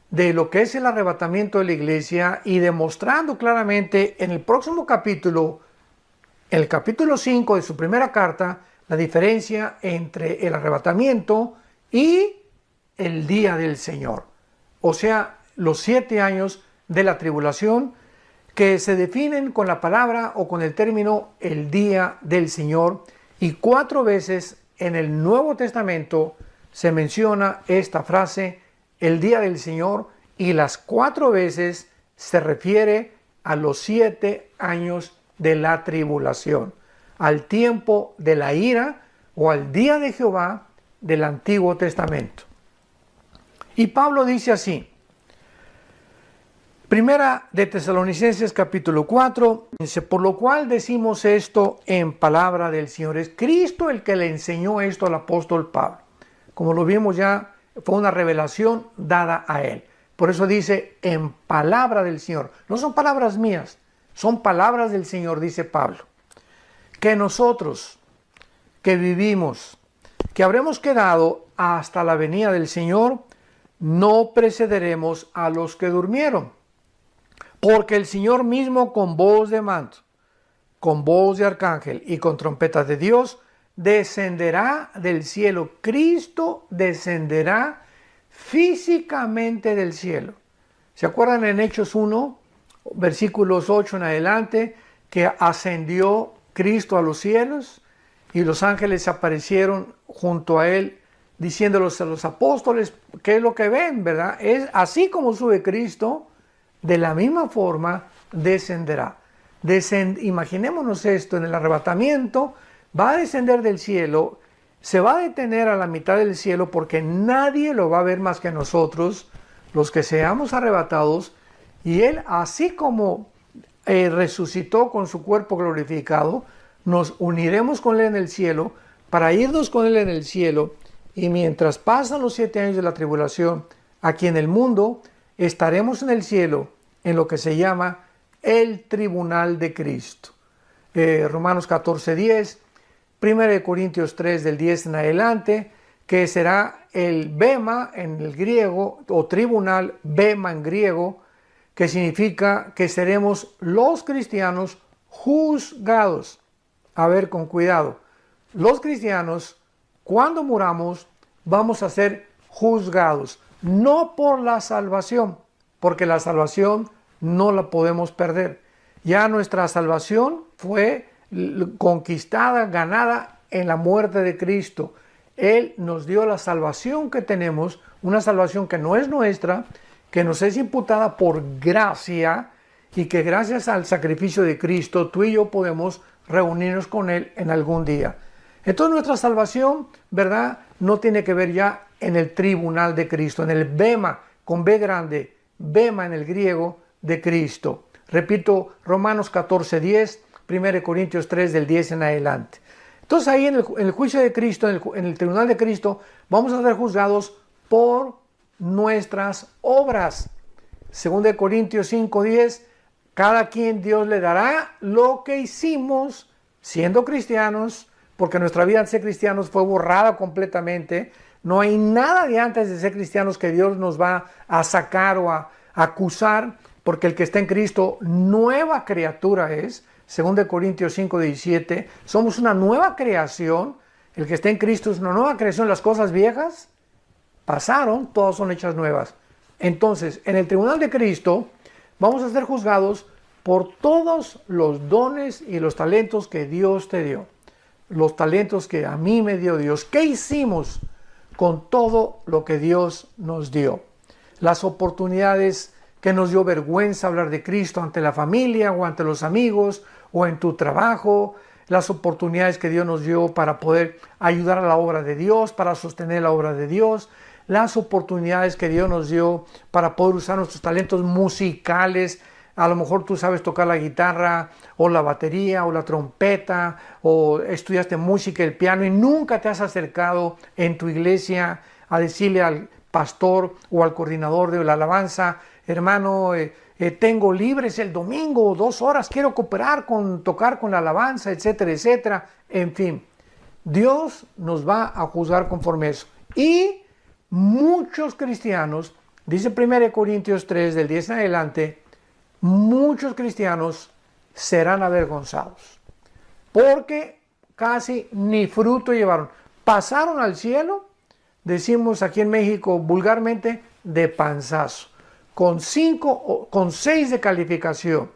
de lo que es el arrebatamiento de la iglesia y demostrando claramente en el próximo capítulo, el capítulo 5 de su primera carta, la diferencia entre el arrebatamiento y el día del Señor. O sea, los 7 años de la tribulación que se definen con la palabra o con el término el día del Señor. Y 4 veces en el Nuevo Testamento se menciona esta frase, el día del Señor, y las 4 veces se refiere a los 7 años de la tribulación, al tiempo de la ira o al día de Jehová del Antiguo Testamento. Y Pablo dice así, Primera de Tesalonicenses capítulo 4, dice, por lo cual decimos esto en palabra del Señor. Es Cristo el que le enseñó esto al apóstol Pablo. Como lo vimos ya, fue una revelación dada a él. Por eso dice en palabra del Señor. No son palabras mías, son palabras del Señor, dice Pablo. Que nosotros, que vivimos, que habremos quedado hasta la venida del Señor, no precederemos a los que durmieron. Porque el Señor mismo con voz de mando, con voz de arcángel y con trompetas de Dios, descenderá del cielo. Cristo descenderá físicamente del cielo. ¿Se acuerdan en Hechos 1, versículos 8 en adelante, que ascendió Cristo a los cielos y los ángeles aparecieron junto a él, diciéndoles a los apóstoles qué es lo que ven, ¿verdad? Es así como sube Cristo, de la misma forma descenderá. Imaginémonos esto, en el arrebatamiento va a descender del cielo, se va a detener a la mitad del cielo porque nadie lo va a ver más que nosotros, los que seamos arrebatados, y él, así como resucitó con su cuerpo glorificado, nos uniremos con él en el cielo para irnos con él en el cielo, y mientras pasan los 7 años de la tribulación aquí en el mundo, estaremos en el cielo en lo que se llama el tribunal de Cristo. Romanos 14:10, 1 Corintios 3 del 10 en adelante, que será el bema en el griego, o tribunal, bema en griego, que significa que seremos los cristianos juzgados. A ver, con cuidado. Los cristianos, cuando muramos, vamos a ser juzgados. No por la salvación, porque la salvación no la podemos perder. Ya nuestra salvación fue conquistada, ganada en la muerte de Cristo. Él nos dio la salvación que tenemos, una salvación que no es nuestra, que nos es imputada por gracia y que gracias al sacrificio de Cristo tú y yo podemos reunirnos con Él en algún día. Entonces nuestra salvación, ¿verdad?, no tiene que ver ya en el tribunal de Cristo, en el bema, con B grande, bema en el griego de Cristo. Repito, Romanos 14:10, 1 Corintios 3 del 10 en adelante. Entonces ahí en el juicio de Cristo, en el tribunal de Cristo, vamos a ser juzgados por nuestras obras. 2 Corintios 5:10, cada quien Dios le dará lo que hicimos siendo cristianos, porque nuestra vida de ser cristianos fue borrada completamente. No hay nada de antes de ser cristianos que Dios nos va a sacar o a acusar, porque el que está en Cristo, nueva criatura es. 2 Corintios 5:17, somos una nueva creación. El que está en Cristo es una nueva creación, las cosas viejas pasaron, todas son hechas nuevas. Entonces, en el tribunal de Cristo vamos a ser juzgados por todos los dones y los talentos que Dios te dio. Los talentos que a mí me dio Dios. ¿Qué hicimos con todo lo que Dios nos dio? Las oportunidades que nos dio vergüenza hablar de Cristo ante la familia o ante los amigos o en tu trabajo. Las oportunidades que Dios nos dio para poder ayudar a la obra de Dios, para sostener la obra de Dios. Las oportunidades que Dios nos dio para poder usar nuestros talentos musicales. A lo mejor tú sabes tocar la guitarra o la batería o la trompeta o estudiaste música, el piano y nunca te has acercado en tu iglesia a decirle al pastor o al coordinador de la alabanza, hermano, tengo libres el domingo 2 horas, quiero cooperar con tocar con la alabanza, etcétera, etcétera. En fin, Dios nos va a juzgar conforme eso. Y muchos cristianos, dice 1 Corintios 3, del 10 en adelante, muchos cristianos serán avergonzados porque casi ni fruto llevaron. Pasaron al cielo, decimos aquí en México vulgarmente, de panzazo, con 6 de calificación,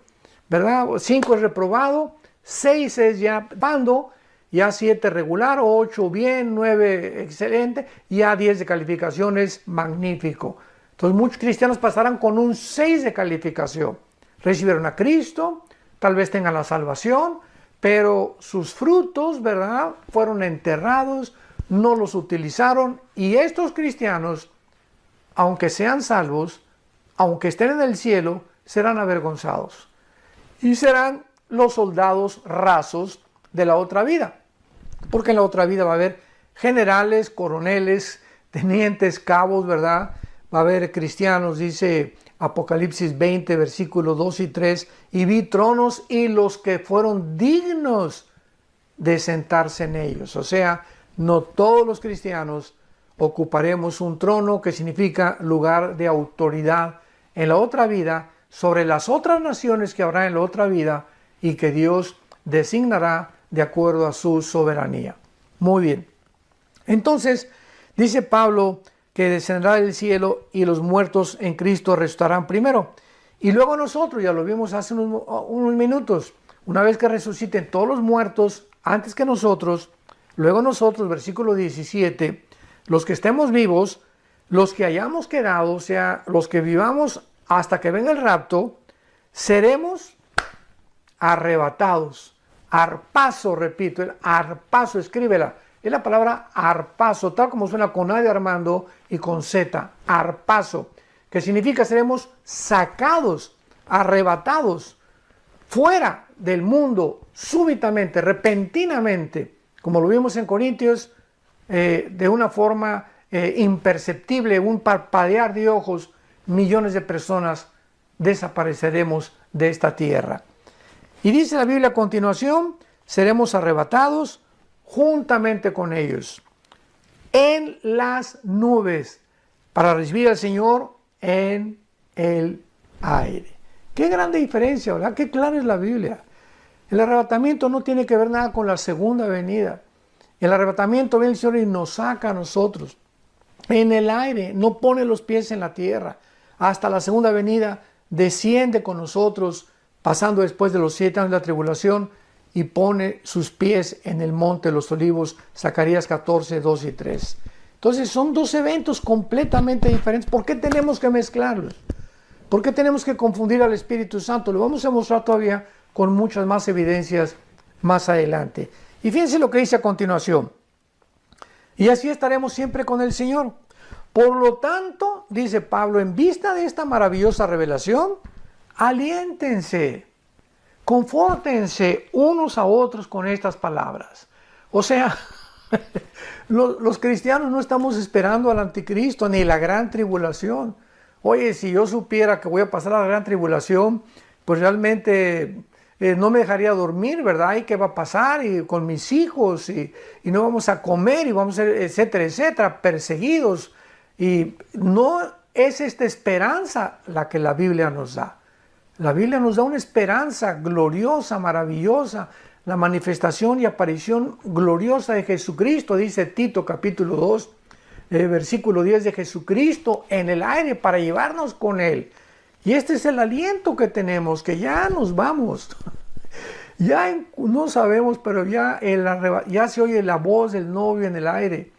¿verdad? 5 es reprobado, 6 es ya dando, ya 7 regular, 8 bien, 9 excelente, ya 10 de calificación es magnífico. Entonces muchos cristianos pasarán con un 6 de calificación. Recibieron a Cristo, tal vez tengan la salvación, pero sus frutos, ¿verdad?, fueron enterrados, no los utilizaron. Y estos cristianos, aunque sean salvos, aunque estén en el cielo, serán avergonzados. Y serán los soldados rasos de la otra vida. Porque en la otra vida va a haber generales, coroneles, tenientes, cabos, ¿verdad? Va a haber cristianos, dice Apocalipsis 20, versículos 2 y 3, y vi tronos y los que fueron dignos de sentarse en ellos. O sea, no todos los cristianos ocuparemos un trono, que significa lugar de autoridad en la otra vida, sobre las otras naciones que habrá en la otra vida y que Dios designará de acuerdo a su soberanía. Muy bien. Entonces, dice Pablo que descenderá del cielo y los muertos en Cristo resucitarán primero. Y luego nosotros, ya lo vimos hace unos minutos, una vez que resuciten todos los muertos antes que nosotros, luego nosotros, versículo 17, los que estemos vivos, los que hayamos quedado, o sea, los que vivamos hasta que venga el rapto, seremos arrebatados. Arpazo, repito, el arpazo, escríbela. Es la palabra arpazo, tal como suena con A de Armando y con Z, arpazo, que significa seremos sacados, arrebatados, fuera del mundo, súbitamente, repentinamente, como lo vimos en Corintios, de una forma imperceptible, un parpadear de ojos, millones de personas desapareceremos de esta tierra. Y dice la Biblia a continuación, seremos arrebatados juntamente con ellos en las nubes para recibir al Señor en el aire. Qué grande diferencia, ¿verdad? Qué clara es la Biblia. El arrebatamiento no tiene que ver nada con la segunda venida. El arrebatamiento viene el Señor y nos saca a nosotros en el aire, no pone los pies en la tierra. Hasta la segunda venida desciende con nosotros, pasando después de los 7 años de la tribulación, y pone sus pies en el monte de los olivos, Zacarías 14, 2 y 3. Entonces son dos eventos completamente diferentes. ¿Por qué tenemos que mezclarlos? ¿Por qué tenemos que confundir al Espíritu Santo? Lo vamos a mostrar todavía con muchas más evidencias más adelante. Y fíjense lo que dice a continuación. Y así estaremos siempre con el Señor. Por lo tanto, dice Pablo, en vista de esta maravillosa revelación, aliéntense, confórtense unos a otros con estas palabras. O sea, los cristianos no estamos esperando al anticristo ni la gran tribulación. Oye, si yo supiera que voy a pasar a la gran tribulación, pues realmente no me dejaría dormir, ¿verdad? ¿Y qué va a pasar? Y con mis hijos, y no vamos a comer, y vamos a ser, etcétera, etcétera, perseguidos. Y no es esta esperanza la que la Biblia nos da. La Biblia nos da una esperanza gloriosa, maravillosa, la manifestación y aparición gloriosa de Jesucristo, dice Tito capítulo 2, versículo 10, de Jesucristo en el aire para llevarnos con Él. Y este es el aliento que tenemos, que ya nos vamos. Ya no sabemos, pero ya se oye la voz del novio en el aire.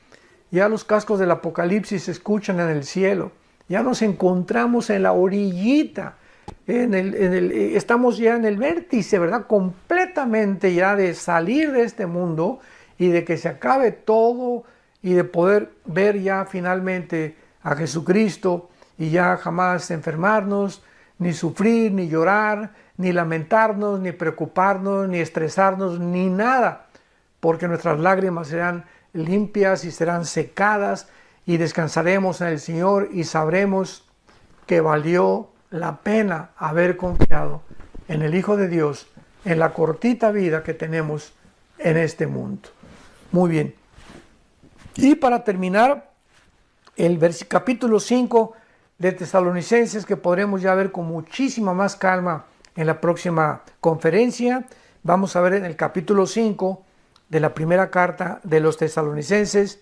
Ya los cascos del Apocalipsis se escuchan en el cielo. Ya nos encontramos en la orillita. Estamos ya en el vértice, ¿verdad? Completamente ya de salir de este mundo y de que se acabe todo y de poder ver ya finalmente a Jesucristo y ya jamás enfermarnos, ni sufrir, ni llorar, ni lamentarnos, ni preocuparnos, ni estresarnos, ni nada, porque nuestras lágrimas serán limpias y serán secadas y descansaremos en el Señor y sabremos que valió la pena haber confiado en el Hijo de Dios en la cortita vida que tenemos en este mundo. Muy bien. Y para terminar, el capítulo 5 de Tesalonicenses, que podremos ya ver con muchísima más calma en la próxima conferencia. Vamos a ver en el capítulo 5 de la primera carta de los Tesalonicenses.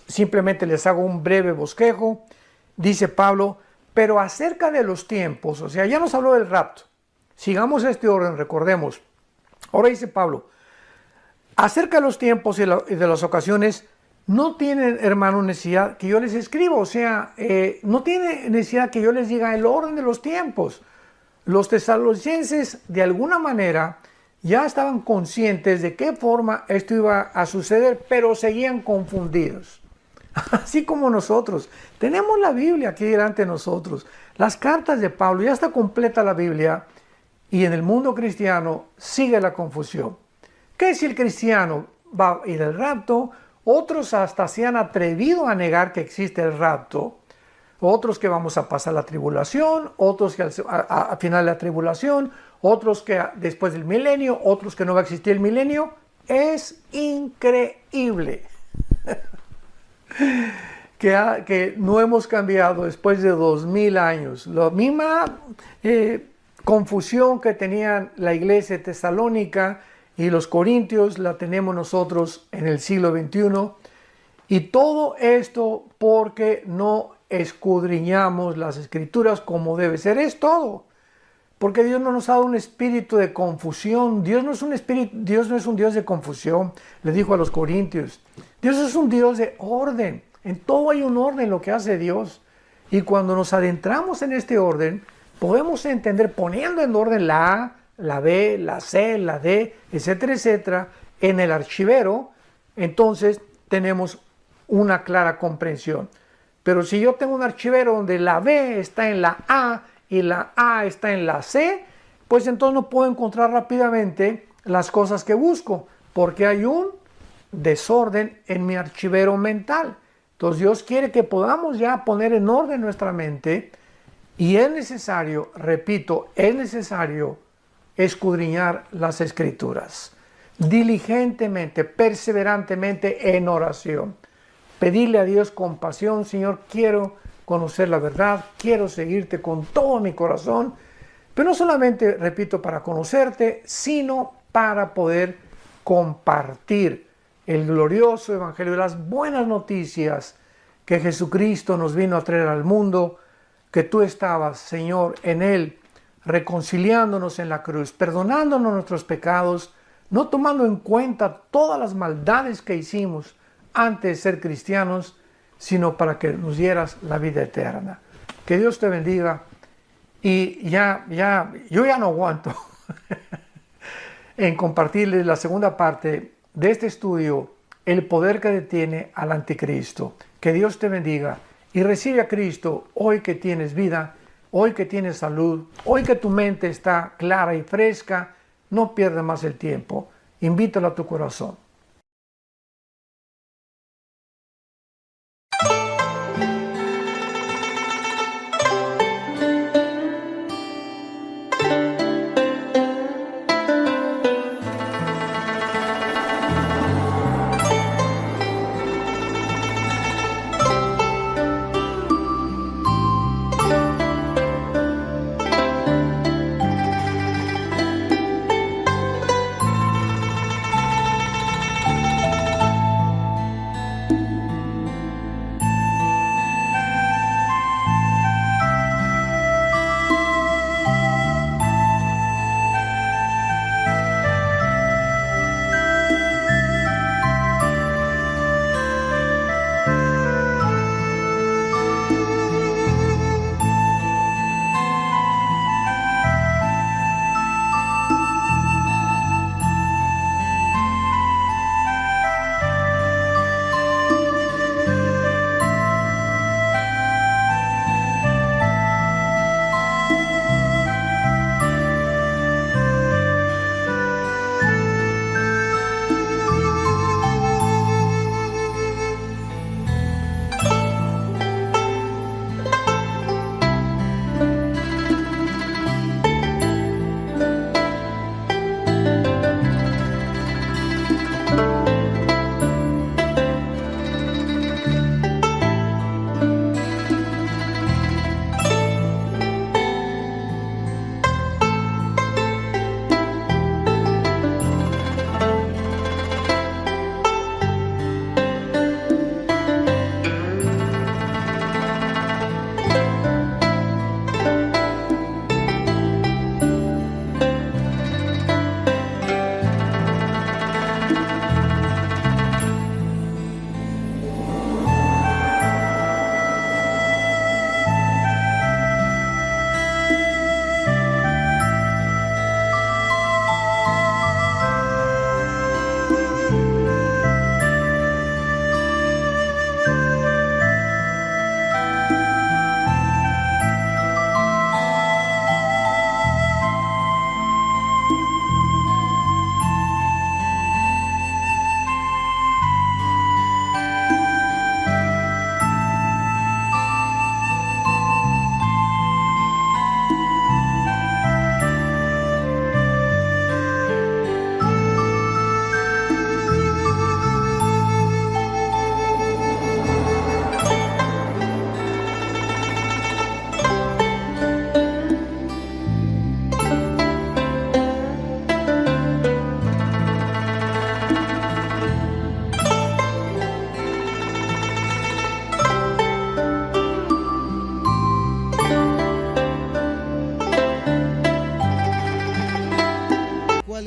Simplemente les hago un breve bosquejo. Dice Pablo: pero acerca de los tiempos, o sea, ya nos habló del rapto. Sigamos este orden, recordemos. Ahora dice Pablo: acerca de los tiempos y de las ocasiones, no tienen, hermano, necesidad que yo les escriba, o sea, no tiene necesidad que yo les diga el orden de los tiempos. Los tesalonicenses, de alguna manera, ya estaban conscientes de qué forma esto iba a suceder, pero seguían confundidos. Así como nosotros. Tenemos la Biblia aquí delante de nosotros. Las cartas de Pablo, ya está completa la Biblia, y en el mundo cristiano sigue la confusión. ¿Qué si el cristiano va a ir al rapto? Otros hasta se han atrevido a negar que existe el rapto. Otros que vamos a pasar la tribulación, otros que al final de la tribulación, otros que después del milenio, otros que no va a existir el milenio. Es increíble que no hemos cambiado después de 2000 años. La misma confusión que tenían la iglesia de Tesalónica y los corintios la tenemos nosotros en el siglo XXI. Y todo esto porque no escudriñamos las escrituras como debe ser. Es todo. Porque Dios no nos ha dado un espíritu de confusión. Dios no es un Dios de confusión, le dijo a los corintios. Dios es un Dios de orden. En todo hay un orden en lo que hace Dios. Y cuando nos adentramos en este orden, podemos entender, poniendo en orden la A, la B, la C, la D, etcétera, etcétera, en el archivero, entonces tenemos una clara comprensión. Pero si yo tengo un archivero donde la B está en la A y la A está en la C, pues entonces no puedo encontrar rápidamente las cosas que busco, porque hay un desorden en mi archivero mental. Entonces Dios quiere que podamos ya poner en orden nuestra mente, y es necesario, repito, es necesario escudriñar las escrituras diligentemente, perseverantemente en oración. Pedirle a Dios con pasión: Señor, quiero conocer la verdad, quiero seguirte con todo mi corazón, pero no solamente, repito, para conocerte, sino para poder compartir el glorioso evangelio, las buenas noticias que Jesucristo nos vino a traer al mundo, que tú estabas, Señor, en Él, reconciliándonos en la cruz, perdonándonos nuestros pecados, no tomando en cuenta todas las maldades que hicimos antes de ser cristianos, sino para que nos dieras la vida eterna. Que Dios te bendiga. Y yo ya no aguanto en compartirles la segunda parte de este estudio, el poder que detiene al anticristo. Que Dios te bendiga y recibe a Cristo hoy que tienes vida, hoy que tienes salud, hoy que tu mente está clara y fresca. No pierdas más el tiempo. Invítalo a tu corazón.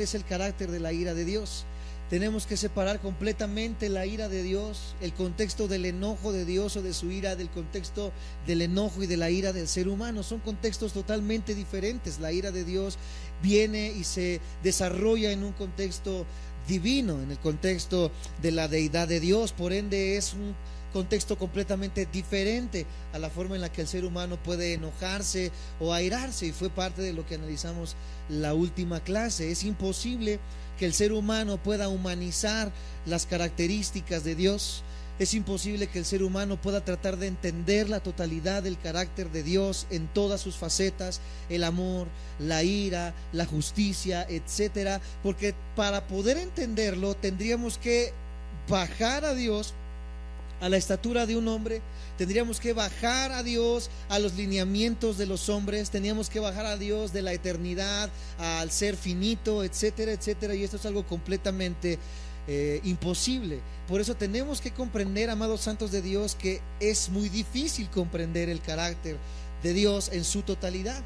es el carácter de la ira de Dios. Tenemos que separar completamente la ira de Dios, el contexto del enojo de Dios o de su ira, del contexto del enojo y de la ira del ser humano. Son contextos totalmente diferentes. La ira de Dios viene y se desarrolla en un contexto divino, en el contexto de la deidad de Dios. Por ende, es un contexto completamente diferente a la forma en la que el ser humano puede enojarse o airarse, y fue parte de lo que analizamos la última clase. Es imposible que el ser humano pueda humanizar las características de Dios. Es imposible que el ser humano pueda tratar de entender la totalidad del carácter de Dios en todas sus facetas, el amor, la ira, la justicia, etcétera, porque para poder entenderlo tendríamos que bajar a Dios a la estatura de un hombre, tendríamos que bajar a Dios a los lineamientos de los hombres, teníamos que bajar a Dios de la eternidad al ser finito, etcétera, etcétera, y esto es algo completamente imposible. Por eso tenemos que comprender, amados santos de Dios, que es muy difícil comprender el carácter de Dios en su totalidad.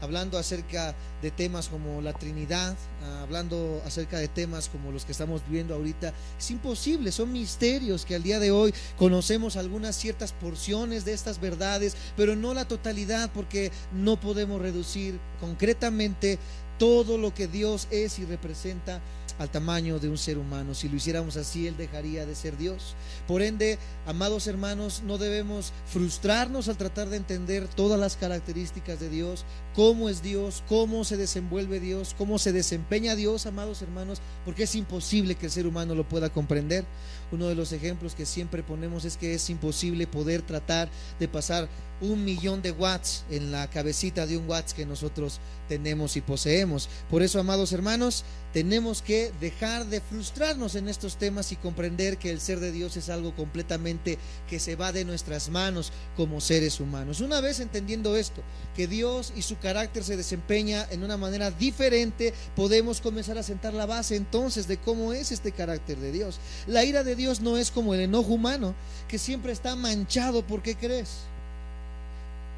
Hablando acerca de temas como la Trinidad, hablando acerca de temas como los que estamos viviendo ahorita, es imposible, son misterios que al día de hoy conocemos algunas ciertas porciones de estas verdades, pero no la totalidad, porque no podemos reducir concretamente todo lo que Dios es y representa al tamaño de un ser humano. Si lo hiciéramos así, Él dejaría de ser Dios. Por ende, amados hermanos, no debemos frustrarnos al tratar de entender todas las características de Dios, cómo es Dios, cómo se desenvuelve Dios, cómo se desempeña Dios, amados hermanos, porque es imposible que el ser humano lo pueda comprender. Uno de los ejemplos que siempre ponemos es que es imposible poder tratar de pasar 1.000.000 de watts en la cabecita de un watts que nosotros tenemos y poseemos. Por eso, amados hermanos, tenemos que dejar de frustrarnos en estos temas y comprender que el ser de Dios es algo completamente que se va de nuestras manos como seres humanos. Una vez entendiendo esto, que Dios y su carácter se desempeña en una manera diferente, podemos comenzar a sentar la base entonces de cómo es este carácter de Dios. La ira de Dios no es como el enojo humano, que siempre está manchado. ¿Por qué crees?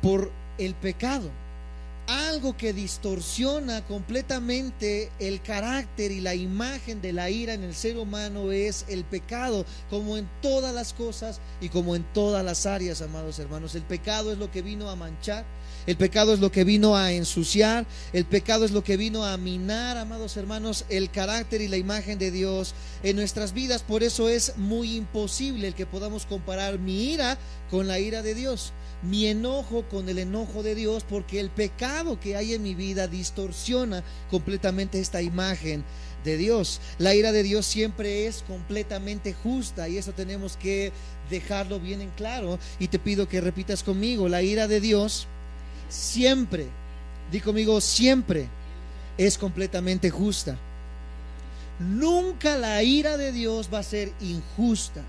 Por el pecado. Algo que distorsiona completamente el carácter y la imagen de la ira en el ser humano es el pecado, como en todas las cosas y como en todas las áreas, amados hermanos. El pecado es lo que vino a manchar, el pecado es lo que vino a ensuciar, el pecado es lo que vino a minar, amados hermanos, el carácter y la imagen de Dios en nuestras vidas. Por eso es muy imposible el que podamos comparar mi ira con la ira de Dios, mi enojo con el enojo de Dios, porque el pecado que hay en mi vida distorsiona completamente esta imagen de Dios. La ira de Dios siempre es completamente justa, y eso tenemos que dejarlo bien en claro, y te pido que repitas conmigo: la ira de Dios siempre, di conmigo, siempre es completamente justa. Nunca la ira de Dios va a ser injusta.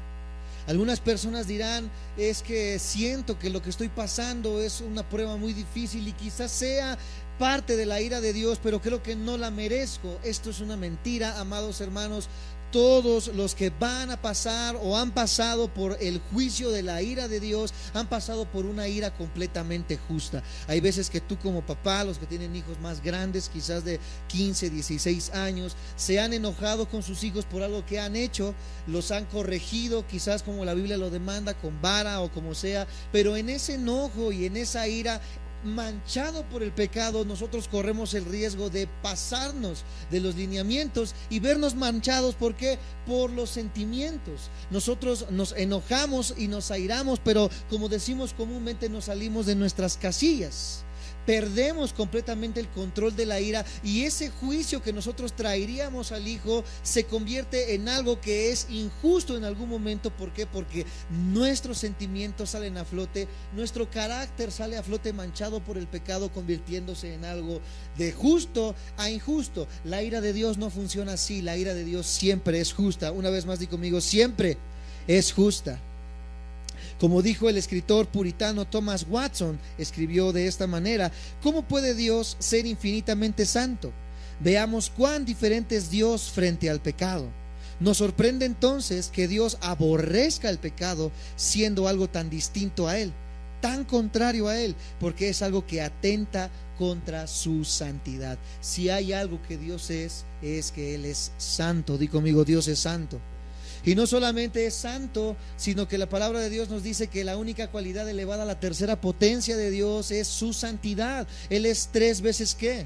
Algunas personas dirán: es que siento que lo que estoy pasando es una prueba muy difícil y quizás sea parte de la ira de Dios, pero creo que no la merezco. Esto es una mentira, amados hermanos. Todos los que van a pasar o han pasado por el juicio de la ira de Dios han pasado por una ira completamente justa. Hay veces que tú como papá, los que tienen hijos más grandes, quizás de 15, 16 años, se han enojado con sus hijos por algo que han hecho, los han corregido, quizás como la Biblia lo demanda, con vara o como sea, pero en ese enojo y en esa ira manchado por el pecado, nosotros corremos el riesgo de pasarnos de los lineamientos y vernos manchados. ¿Por qué? Por los sentimientos. Nosotros nos enojamos y nos airamos, pero como decimos comúnmente, nos salimos de nuestras casillas. Perdemos completamente el control de la ira, y ese juicio que nosotros traeríamos al hijo se convierte en algo que es injusto en algún momento. ¿Por qué? Porque nuestros sentimientos salen a flote, nuestro carácter sale a flote manchado por el pecado, convirtiéndose en algo de justo a injusto. La ira de Dios no funciona así. La ira de Dios siempre es justa. Una vez más, di conmigo: siempre es justa. Como dijo el escritor puritano Thomas Watson, escribió de esta manera: ¿cómo puede Dios ser infinitamente santo? Veamos cuán diferente es Dios frente al pecado. Nos sorprende entonces que Dios aborrezca el pecado siendo algo tan distinto a Él. tan contrario a Él, porque es algo que atenta contra su santidad. Si hay algo que Dios es que Él es santo. Di conmigo, Dios es santo. Y no solamente es santo, sino que la palabra de Dios nos dice que la única cualidad elevada a la tercera potencia de Dios es su santidad. Él es 3 veces ¿qué?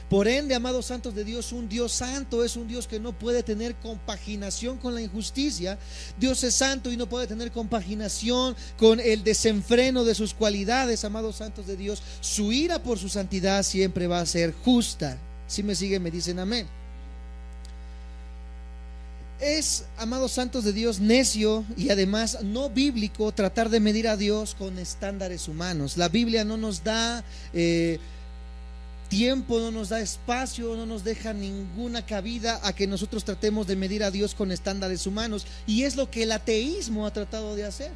Por ende, amados santos de Dios, un Dios santo es un Dios que no puede tener compaginación con la injusticia. Dios es santo y no puede tener compaginación con el desenfreno de sus cualidades, amados santos de Dios. Su ira por su santidad siempre va a ser justa. Si me siguen, me dicen amén. Es, amados santos de Dios, necio y además no bíblico tratar de medir a Dios con estándares humanos. La Biblia no nos da tiempo, no nos da espacio, no nos deja ninguna cabida a que nosotros tratemos de medir a Dios con estándares humanos, y es lo que el ateísmo ha tratado de hacer.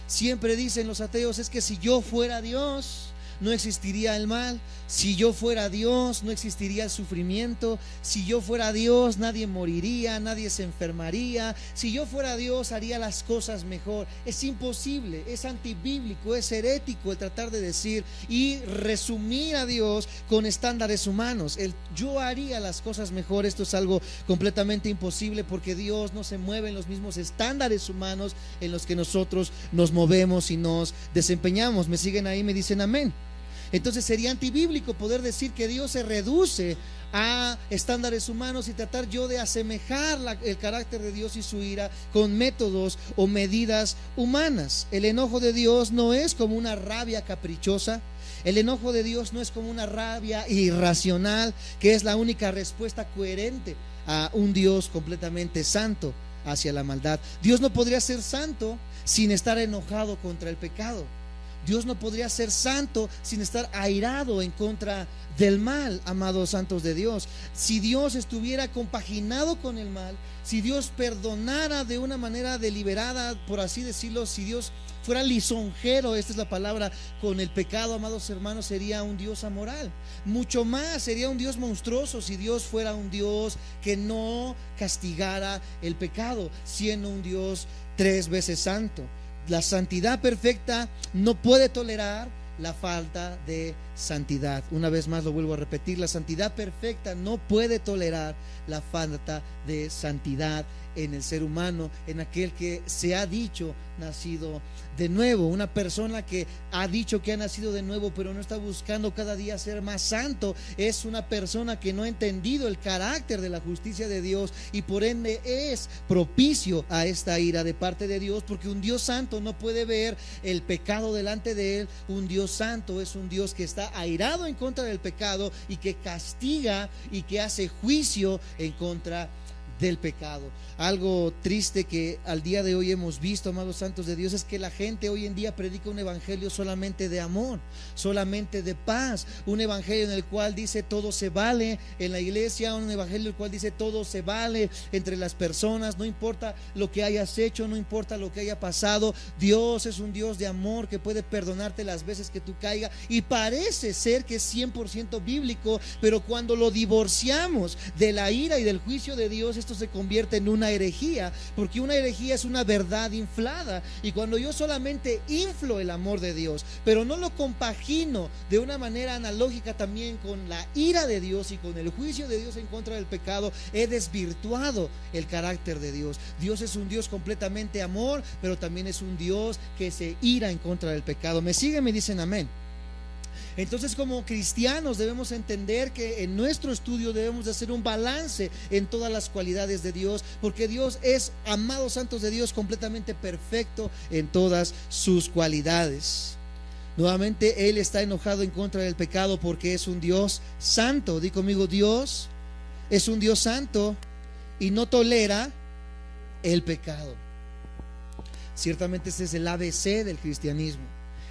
Siempre dicen los ateos, es que si yo fuera Dios no existiría el mal, si yo fuera Dios no existiría el sufrimiento, si yo fuera Dios nadie moriría, nadie se enfermaría, si yo fuera Dios haría las cosas mejor. Es imposible, es antibíblico, es herético el tratar de decir y resumir a Dios con estándares humanos. El yo haría las cosas mejor, esto es algo completamente imposible, porque Dios no se mueve en los mismos estándares humanos en los que nosotros nos movemos y nos desempeñamos. ¿Me siguen ahí? Me dicen amén. Entonces sería antibíblico poder decir que Dios se reduce a estándares humanos y tratar yo de asemejar el carácter de Dios y su ira con métodos o medidas humanas. El enojo de Dios no es como una rabia caprichosa. El enojo de Dios no es como una rabia irracional, que es la única respuesta coherente a un Dios completamente santo hacia la maldad. Dios no podría ser santo sin estar enojado contra el pecado. Dios no podría ser santo sin estar airado en contra del mal, amados santos de Dios. Si Dios estuviera compaginado con el mal, si Dios perdonara de una manera deliberada, por así decirlo, si Dios fuera lisonjero, esta es la palabra, con el pecado, amados hermanos, sería un Dios amoral. Mucho más, sería un Dios monstruoso si Dios fuera un Dios que no castigara el pecado, siendo un Dios 3 veces santo. La santidad perfecta no puede tolerar la falta de santidad. Una vez más lo vuelvo a repetir, la santidad perfecta no puede tolerar la falta de santidad en el ser humano, en aquel que se ha dicho nacido de nuevo. Una persona que ha dicho que ha nacido de nuevo pero no está buscando cada día ser más santo, es una persona que no ha entendido el carácter de la justicia de Dios y por ende es propicio a esta ira de parte de Dios, porque un Dios santo no puede ver el pecado delante de él. Un Dios santo es un Dios que está airado en contra del pecado y que castiga y que hace juicio en contra del pecado. Algo triste que al día de hoy hemos visto, amados santos de Dios, es que la gente hoy en día predica un evangelio solamente de amor, solamente de paz, un evangelio en el cual dice todo se vale en la iglesia, un evangelio en el cual dice todo se vale entre las personas, no importa lo que hayas hecho, no importa lo que haya pasado. Dios es un Dios de amor que puede perdonarte las veces que tú caigas, y parece ser que es 100% bíblico, pero cuando lo divorciamos de la ira y del juicio de Dios, esto se convierte en una herejía, porque una herejía es una verdad inflada. Y cuando yo solamente inflo el amor de Dios, pero no lo compagino de una manera analógica también con la ira de Dios y con el juicio de Dios en contra del pecado, he desvirtuado el carácter de Dios. Dios es un Dios completamente amor, pero también es un Dios que se ira en contra del pecado. ¿Me siguen? Me dicen amén. Entonces, como cristianos debemos entender que en nuestro estudio debemos de hacer un balance en todas las cualidades de Dios, porque Dios es, amados santos de Dios, completamente perfecto en todas sus cualidades. Nuevamente, Él está enojado en contra del pecado porque es un Dios santo. Di conmigo, Dios es un Dios santo y no tolera el pecado. Ciertamente este es el ABC del cristianismo.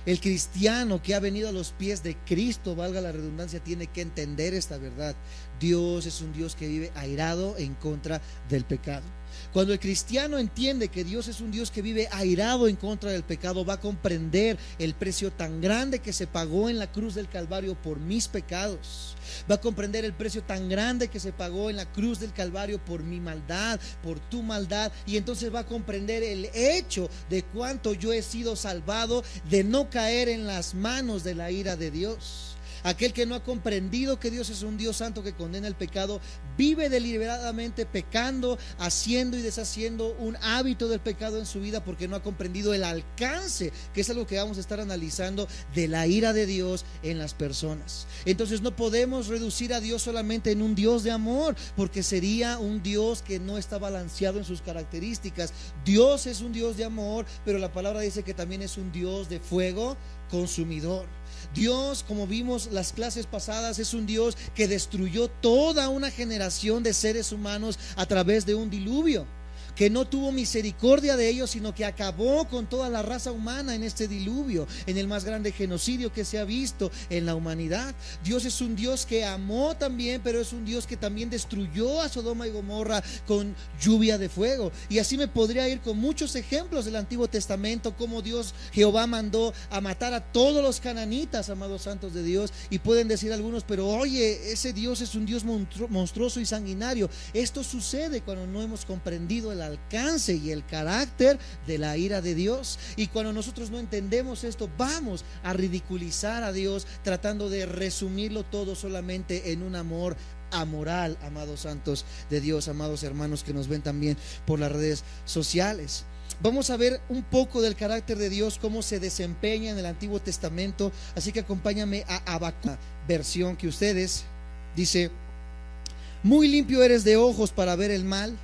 El cristiano que ha venido a los pies de Cristo, valga la redundancia, tiene que entender esta verdad. Dios es un Dios que vive airado en contra del pecado. Cuando el cristiano entiende que Dios es un Dios que vive airado en contra del pecado, va a comprender el precio tan grande que se pagó en la cruz del Calvario por mis pecados. Va a comprender el precio tan grande que se pagó en la cruz del Calvario por mi maldad, por tu maldad. Y entonces va a comprender el hecho de cuánto yo he sido salvado de no caer en las manos de la ira de Dios. Aquel que no ha comprendido que Dios es un Dios santo que condena el pecado, vive deliberadamente pecando, haciendo y deshaciendo un hábito del pecado en su vida, porque no ha comprendido el alcance, que es algo que vamos a estar analizando, de la ira de Dios en las personas. Entonces no podemos reducir a Dios solamente en un Dios de amor, porque sería un Dios que no está balanceado en sus características. Dios es un Dios de amor, pero la palabra dice que también es un Dios de fuego consumidor. Dios, como vimos las clases pasadas, es un Dios que destruyó toda una generación de seres humanos a través de un diluvio, que no tuvo misericordia de ellos, sino que acabó con toda la raza humana en este diluvio, en el más grande genocidio que se ha visto en la humanidad. Dios es un Dios que amó también, pero es un Dios que también destruyó a Sodoma y Gomorra con lluvia de fuego. Y así me podría ir con muchos ejemplos del Antiguo Testamento, como Dios, Jehová, mandó a matar a todos los cananitas, amados santos de Dios. Y pueden decir algunos, pero oye, ese Dios es un Dios monstruoso y sanguinario. Esto sucede cuando no hemos comprendido el alcance y el carácter de la ira de Dios. Y cuando nosotros no entendemos esto, vamos a ridiculizar a Dios, tratando de resumirlo todo solamente en un amor amoral, amados santos de Dios, amados hermanos que nos ven también por las redes sociales. Vamos a ver un poco del carácter de Dios, cómo se desempeña en el Antiguo Testamento. Así que acompáñame a Habacuc, versión que ustedes, dice: muy limpio eres de ojos para ver el mal,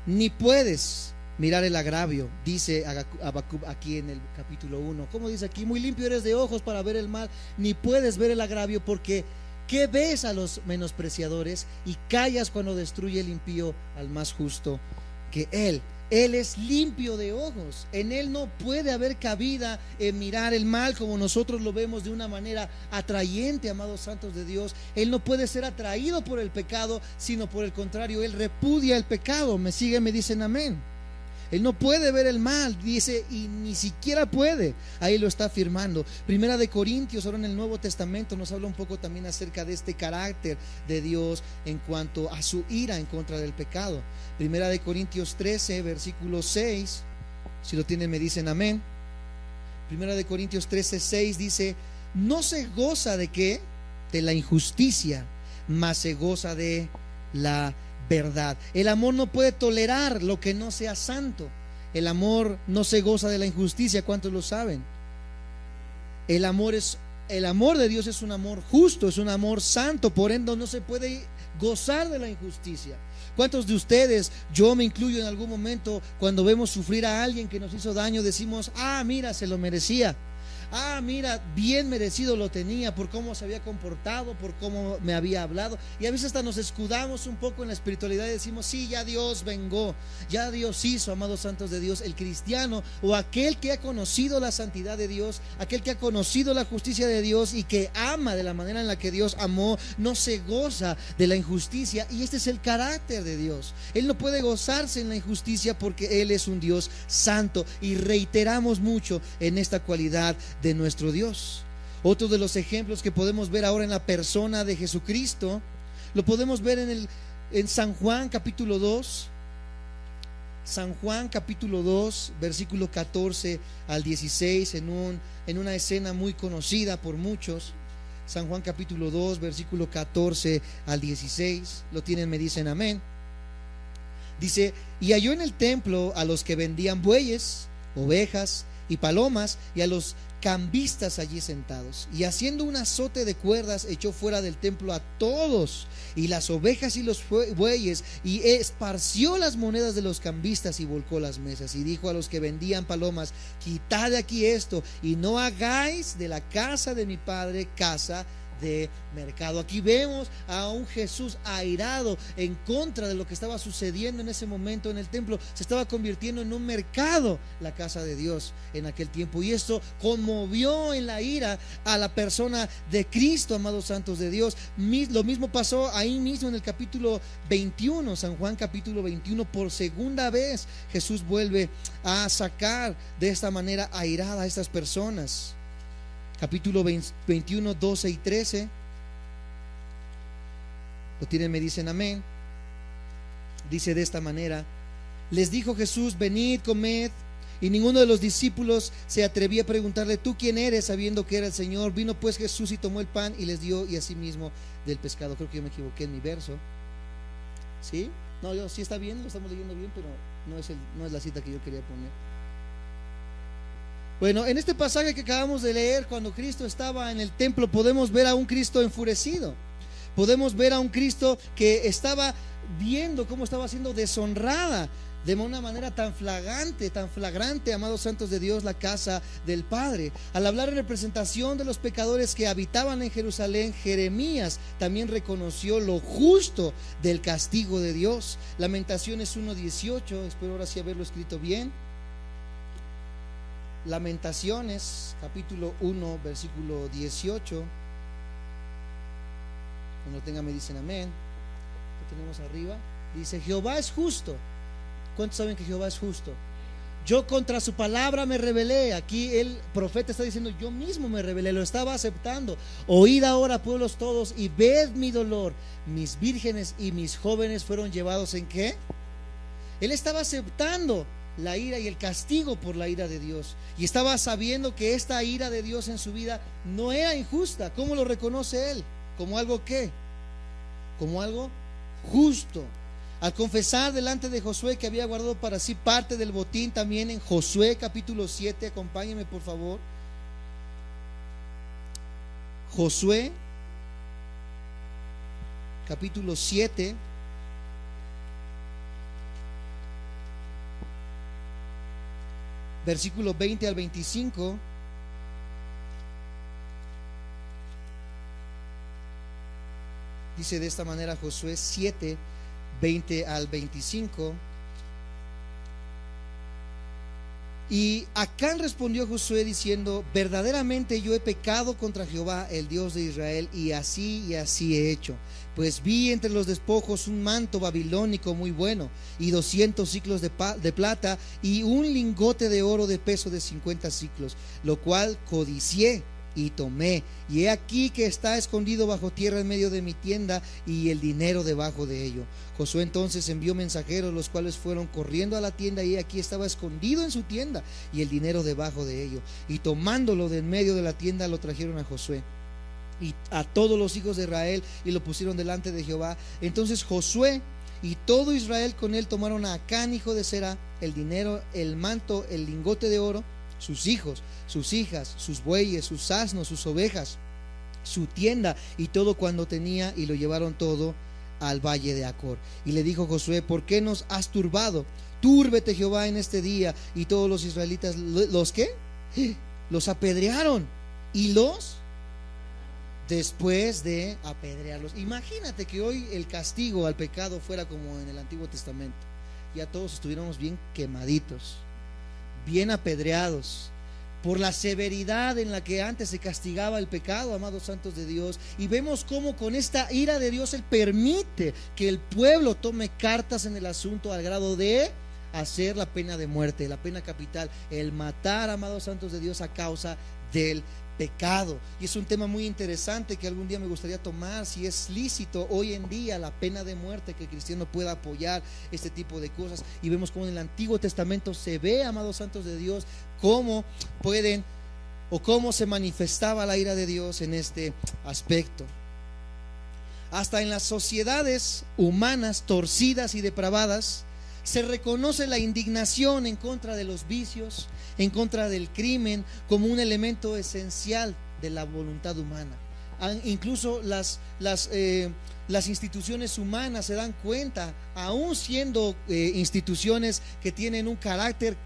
ni puedes mirar el agravio, dice Habacuc aquí en el capítulo 1. ¿Cómo dice aquí? Muy limpio eres de ojos para ver el mal, ni puedes ver el agravio, porque ¿qué ves a los menospreciadores y callas cuando destruye el impío al más justo que él? Él es limpio de ojos, en él no puede haber cabida en mirar el mal como nosotros lo vemos de una manera atrayente, amados santos de Dios. Él no puede ser atraído por el pecado, sino por el contrario, él repudia el pecado. ¿Me siguen? Me dicen amén. Él no puede ver el mal, dice, y ni siquiera puede. Ahí lo está afirmando. Primera de Corintios, ahora en el Nuevo Testamento, nos habla un poco también acerca de este carácter de Dios en cuanto a su ira en contra del pecado. Primera de Corintios 13, versículo 6. Si lo tienen, me dicen amén. Primera de Corintios 13, 6 dice: no se goza de qué, de la injusticia, mas se goza de la verdad. El amor no puede tolerar lo que no sea santo. El amor no se goza de la injusticia. ¿Cuántos lo saben? El amor de Dios es un amor justo, es un amor santo, por ende no se puede gozar de la injusticia. ¿Cuántos de ustedes, yo me incluyo en algún momento, cuando vemos sufrir a alguien que nos hizo daño, decimos: ah, mira, se lo merecía? Ah, mira, bien merecido lo tenía por cómo se había comportado, por cómo me había hablado. Y a veces hasta nos escudamos un poco en la espiritualidad y decimos: sí, ya Dios vengó, ya Dios hizo. Amados santos de Dios, el cristiano o aquel que ha conocido la santidad de Dios, aquel que ha conocido la justicia de Dios y que ama de la manera en la que Dios amó, no se goza de la injusticia. Y este es el carácter de Dios. Él no puede gozarse en la injusticia porque Él es un Dios santo, y reiteramos mucho en esta cualidad de nuestro Dios. Otro de los ejemplos que podemos ver ahora en la persona de Jesucristo, lo podemos ver en San Juan capítulo 2. San Juan capítulo 2, versículo 14 al 16, en una escena muy conocida por muchos. San Juan capítulo 2, versículo 14 al 16. Lo tienen, me dicen amén. Dice: y halló en el templo a los que vendían bueyes, ovejas y palomas, y a los cambistas allí sentados, y haciendo un azote de cuerdas echó fuera del templo a todos, y las ovejas y los bueyes, y esparció las monedas de los cambistas y volcó las mesas, y dijo a los que vendían palomas: quitad de aquí esto, y no hagáis de la casa de mi padre casa de mercado. Aquí vemos a un Jesús airado en contra de lo que estaba sucediendo en ese momento en el templo. Se estaba convirtiendo en un mercado la casa de Dios en aquel tiempo, y esto conmovió en la ira a la persona de Cristo, amados santos de Dios. Lo mismo pasó ahí mismo en el capítulo 21, San Juan capítulo 21. Por segunda vez Jesús vuelve a sacar de esta manera airada a estas personas. Capítulo 21, 12 y 13. Lo tienen, me dicen amén. Dice de esta manera: les dijo Jesús, venid, comed. Y ninguno de los discípulos se atrevía a preguntarle, ¿tú quién eres?, sabiendo que era el Señor. Vino pues Jesús y tomó el pan y les dio, y asimismo del pescado. Creo que yo me equivoqué en mi verso. ¿Sí? No, yo sí está bien, lo estamos leyendo bien, pero no es la cita que yo quería poner. Bueno, en este pasaje que acabamos de leer, cuando Cristo estaba en el templo, podemos ver a un Cristo enfurecido. Podemos ver a un Cristo que estaba viendo cómo estaba siendo deshonrada de una manera tan flagrante, amados santos de Dios, la casa del Padre. Al hablar en representación de los pecadores que habitaban en Jerusalén, Jeremías también reconoció lo justo del castigo de Dios. Lamentaciones 1:18, espero ahora sí haberlo escrito bien. Lamentaciones capítulo 1 versículo 18. Cuando lo tengan me dicen amén. Lo tenemos arriba. Dice: Jehová es justo. ¿Cuántos saben que Jehová es justo? Yo contra su palabra me rebelé. Aquí el profeta está diciendo: yo mismo me rebelé, lo estaba aceptando. Oíd ahora, pueblos todos, y ved mi dolor. Mis vírgenes y mis jóvenes fueron llevados ¿en qué? Él estaba aceptando la ira y el castigo por la ira de Dios, y estaba sabiendo que esta ira de Dios en su vida no era injusta. ¿Cómo lo reconoce él? Como algo ¿qué? Como algo justo. Al confesar delante de Josué que había guardado para sí parte del botín, también en Josué capítulo 7, acompáñenme por favor. Josué capítulo 7, versículo 20 al 25. Dice de esta manera Josué 7, 20 al 25. Y Acán respondió Josué diciendo: verdaderamente yo he pecado contra Jehová, el Dios de Israel, y así he hecho. Pues vi entre los despojos un manto babilónico muy bueno, y 200 siclos de plata, y un lingote de oro de peso de 50 siclos, lo cual codicié y tomé, y he aquí que está escondido bajo tierra en medio de mi tienda, y el dinero debajo de ello. Josué entonces envió mensajeros, los cuales fueron corriendo a la tienda, y aquí estaba escondido en su tienda, y el dinero debajo de ello. Y tomándolo de en medio de la tienda, lo trajeron a Josué y a todos los hijos de Israel, y lo pusieron delante de Jehová. Entonces Josué y todo Israel con él tomaron a Acán hijo de Zerá, el dinero, el manto, el lingote de oro, sus hijos, sus hijas, sus bueyes, sus asnos, sus ovejas, su tienda y todo cuanto tenía, y lo llevaron todo al valle de Acor. Y le dijo Josué: ¿por qué nos has turbado? Túrbete Jehová en este día. Y todos los israelitas, ¿los qué? Los apedrearon, y los después de apedrearlos. Imagínate que hoy el castigo al pecado fuera como en el Antiguo Testamento. Ya todos estuviéramos bien quemaditos, bien apedreados por la severidad en la que antes se castigaba el pecado, amados santos de Dios. Y vemos cómo con esta ira de Dios Él permite que el pueblo tome cartas en el asunto, al grado de hacer la pena de muerte, la pena capital, el matar, amados santos de Dios, a causa del pecado. Y es un tema muy interesante que algún día me gustaría tomar, si es lícito hoy en día la pena de muerte, que el cristiano pueda apoyar este tipo de cosas. Y vemos cómo en el Antiguo Testamento se ve, amados santos de Dios, cómo pueden o cómo se manifestaba la ira de Dios en este aspecto. Hasta en las sociedades humanas torcidas y depravadas se reconoce la indignación en contra de los vicios, en contra del crimen, como un elemento esencial de la voluntad humana. Incluso las instituciones humanas se dan cuenta, aún siendo instituciones que tienen un carácter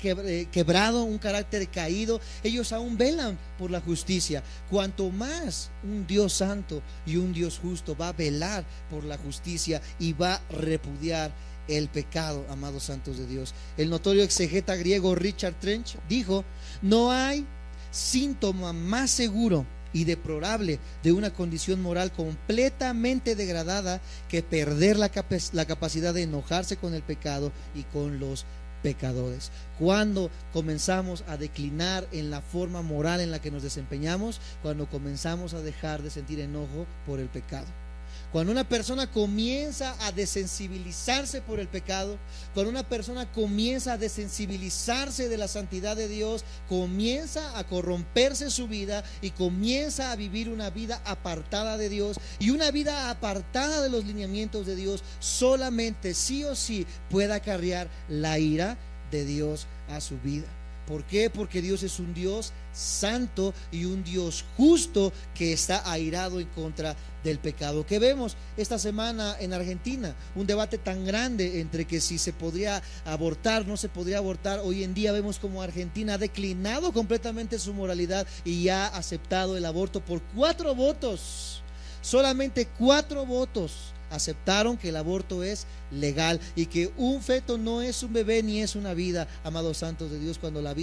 quebrado, un carácter caído, ellos aún velan por la justicia. Cuanto más un Dios santo y un Dios justo va a velar por la justicia y va a repudiar el pecado, amados santos de Dios. El notorio exegeta griego Richard Trench dijo: no hay síntoma más seguro y deplorable de una condición moral completamente degradada que perder la capacidad de enojarse con el pecado y con los pecadores. Cuando comenzamos a declinar en la forma moral en la que nos desempeñamos, cuando comenzamos a dejar de sentir enojo por el pecado. Cuando una persona comienza a desensibilizarse por el pecado, cuando una persona comienza a desensibilizarse de la santidad de Dios, comienza a corromperse su vida y comienza a vivir una vida apartada de Dios, y una vida apartada de los lineamientos de Dios solamente sí o sí puede acarrear la ira de Dios a su vida. ¿Por qué? Porque Dios es un Dios santo y un Dios justo que está airado en contra del pecado. Que vemos esta semana en Argentina, un debate tan grande entre que si se podría abortar, no se podría abortar. Hoy en día vemos como Argentina ha declinado completamente su moralidad y ha aceptado el aborto por 4 votos. Solamente 4 votos aceptaron que el aborto es legal y que un feto no es un bebé ni es una vida, amados santos de Dios, cuando la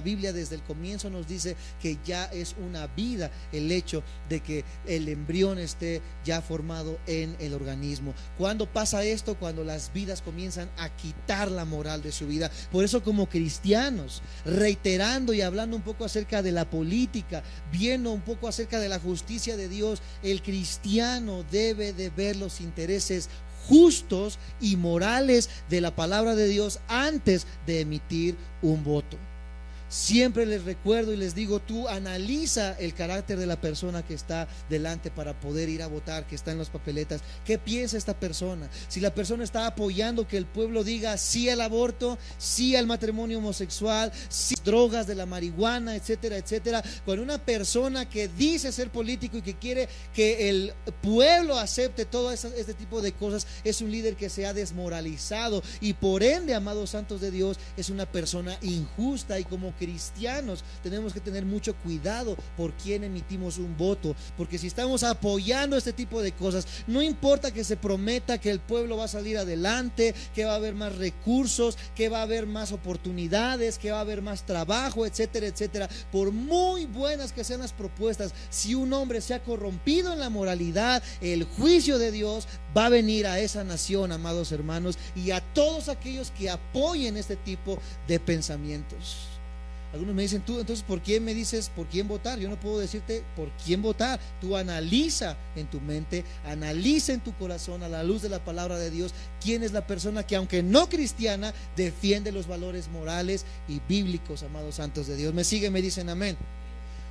Biblia desde el comienzo nos dice que ya es una vida el hecho de que el embrión esté ya formado en el organismo. ¿Cuándo pasa esto? Cuando las vidas comienzan a quitar la moral de su vida. Por eso, como cristianos, reiterando y hablando un poco acerca de la política, viendo un poco acerca de la justicia de Dios, el cristiano debe de ver los intereses justos y morales de la palabra de Dios antes de emitir un voto. Siempre les recuerdo y les digo: tú analiza el carácter de la persona que está delante para poder ir a votar, que está en las papeletas. ¿Qué piensa esta persona? Si la persona está apoyando que el pueblo diga sí al aborto, sí al matrimonio homosexual, sí a drogas de la marihuana, etcétera, etcétera. Cuando una persona que dice ser político y que quiere que el pueblo acepte todo este tipo de cosas, es un líder que se ha desmoralizado y por ende, amados santos de Dios, es una persona injusta. Y como cristianos tenemos que tener mucho cuidado por quién emitimos un voto, porque si estamos apoyando este tipo de cosas, no importa que se prometa que el pueblo va a salir adelante, que va a haber más recursos, que va a haber más oportunidades, que va a haber más trabajo, etcétera, etcétera. Por muy buenas que sean las propuestas, si un hombre se ha corrompido en la moralidad, el juicio de Dios va a venir a esa nación, amados hermanos, y a todos aquellos que apoyen este tipo de pensamientos. Algunos me dicen: tú, entonces, ¿por quién me dices por quién votar? Yo no puedo decirte por quién votar. Tú analiza en tu mente, analiza en tu corazón, a la luz de la palabra de Dios, quién es la persona que, aunque no cristiana, defiende los valores morales y bíblicos, amados santos de Dios. Me siguen, me dicen amén.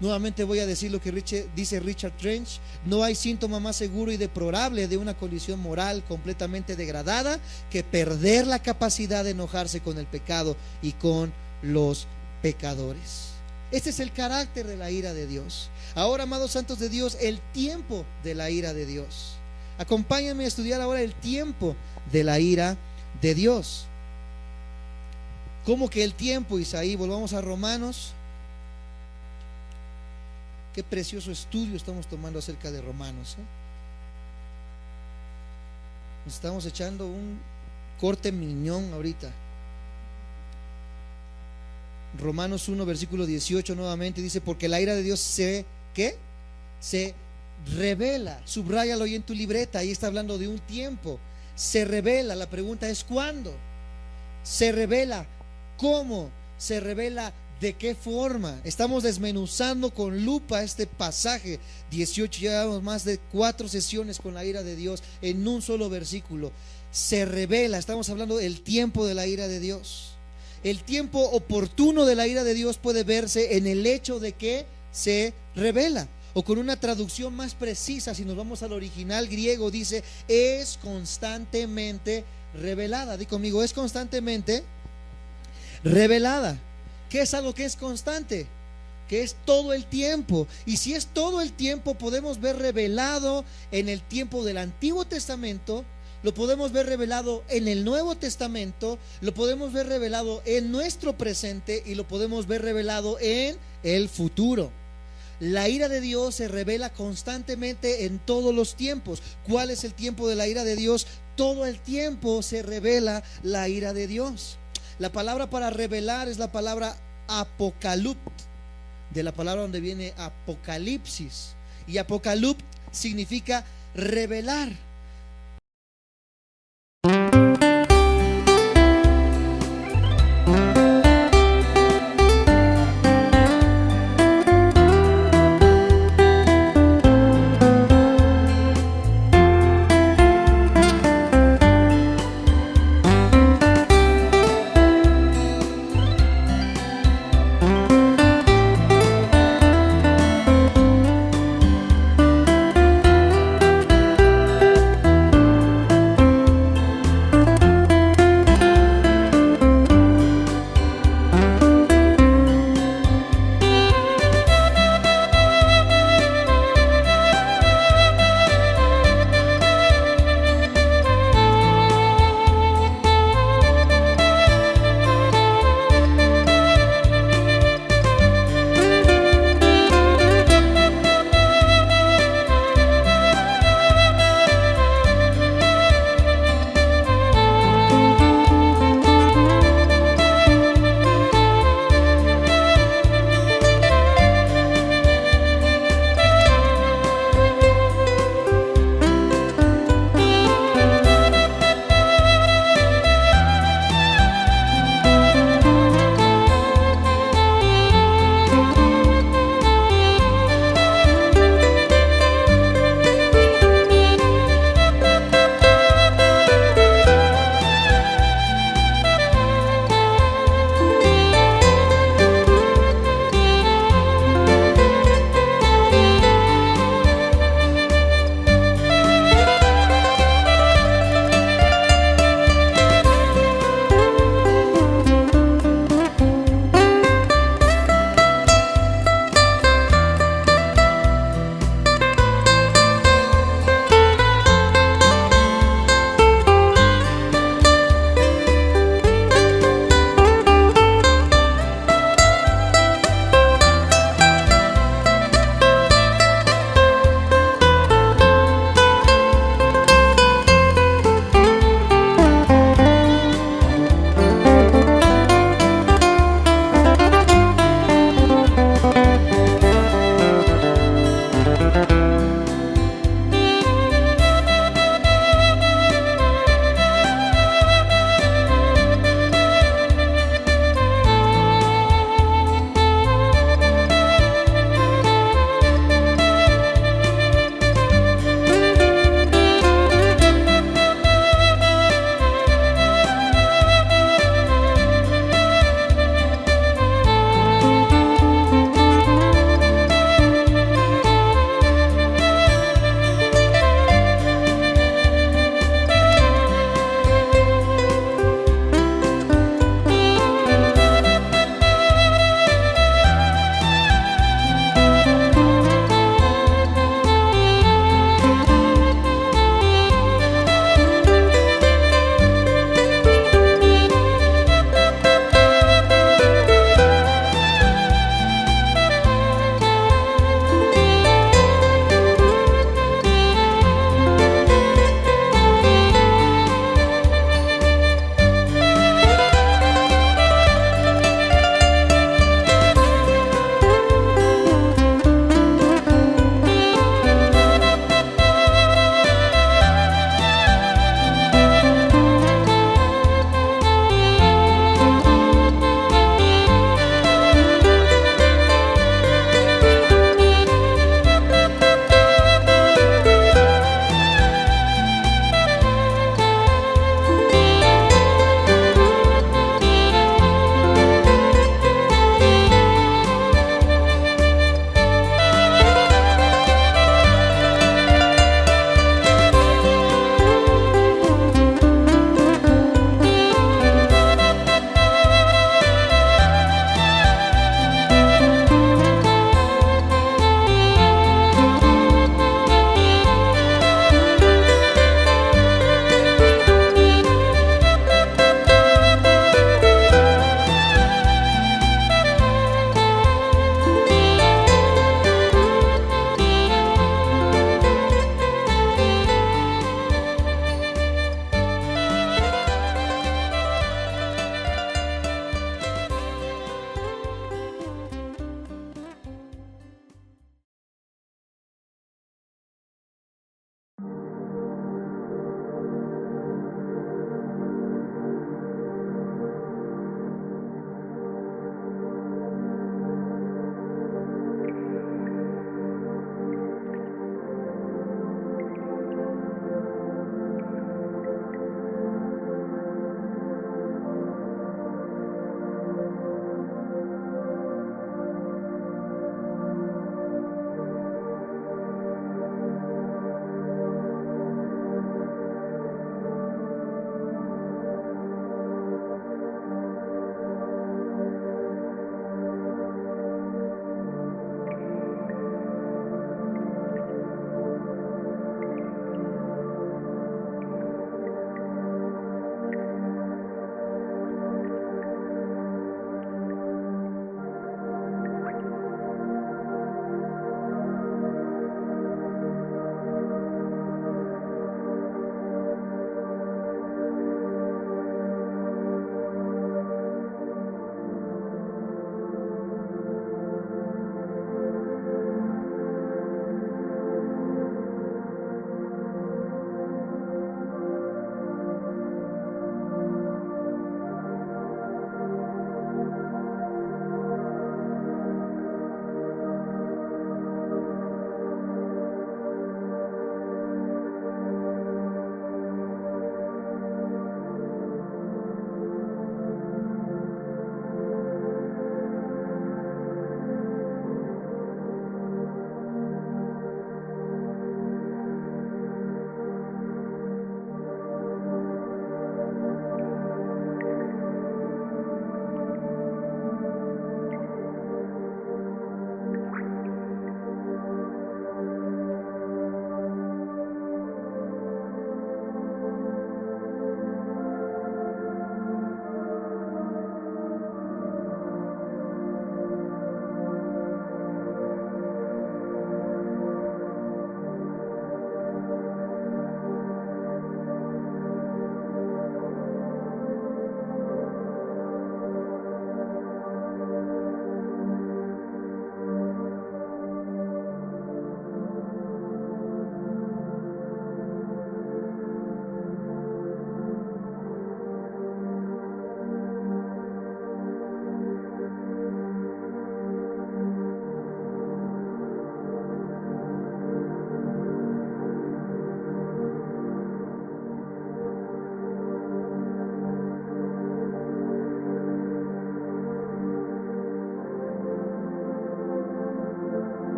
Nuevamente voy a decir lo que dice Richard Trench: no hay síntoma más seguro y deplorable de una condición moral completamente degradada que perder la capacidad de enojarse con el pecado y con los pecadores. Este es el carácter de la ira de Dios. Ahora, amados santos de Dios, el tiempo de la ira de Dios. Acompáñame a estudiar ahora el tiempo de la ira de Dios. ¿Cómo que el tiempo, Isaí? Volvamos a Romanos. Qué precioso estudio estamos tomando acerca de Romanos, ¿eh? Nos estamos echando un corte miñón ahorita. Romanos 1, versículo 18 nuevamente dice: porque la ira de Dios se revela. Subráyalo ahí en tu libreta. Ahí está hablando de un tiempo. Se revela. La pregunta es: ¿cuándo? Se revela. ¿Cómo? Se revela. ¿De qué forma? Estamos desmenuzando con lupa este pasaje 18. Llevamos más de 4 sesiones con la ira de Dios en un solo versículo. Se revela. Estamos hablando del tiempo de la ira de Dios. El tiempo oportuno de la ira de Dios puede verse en el hecho de que se revela. O con una traducción más precisa, si nos vamos al original griego, dice: es constantemente revelada. Di conmigo: es constantemente revelada. ¿Qué es algo que es constante? que es todo el tiempo. Y si es todo el tiempo, podemos ver revelado en el tiempo del Antiguo Testamento, lo podemos ver revelado en el Nuevo Testamento, lo podemos ver revelado en nuestro presente y lo podemos ver revelado en el futuro. La ira de Dios se revela constantemente en todos los tiempos. ¿Cuál es el tiempo de la ira de Dios? Todo el tiempo se revela la ira de Dios. La palabra para revelar es la palabra apocalupt, de la palabra donde viene apocalipsis. Y apocalupt significa revelar.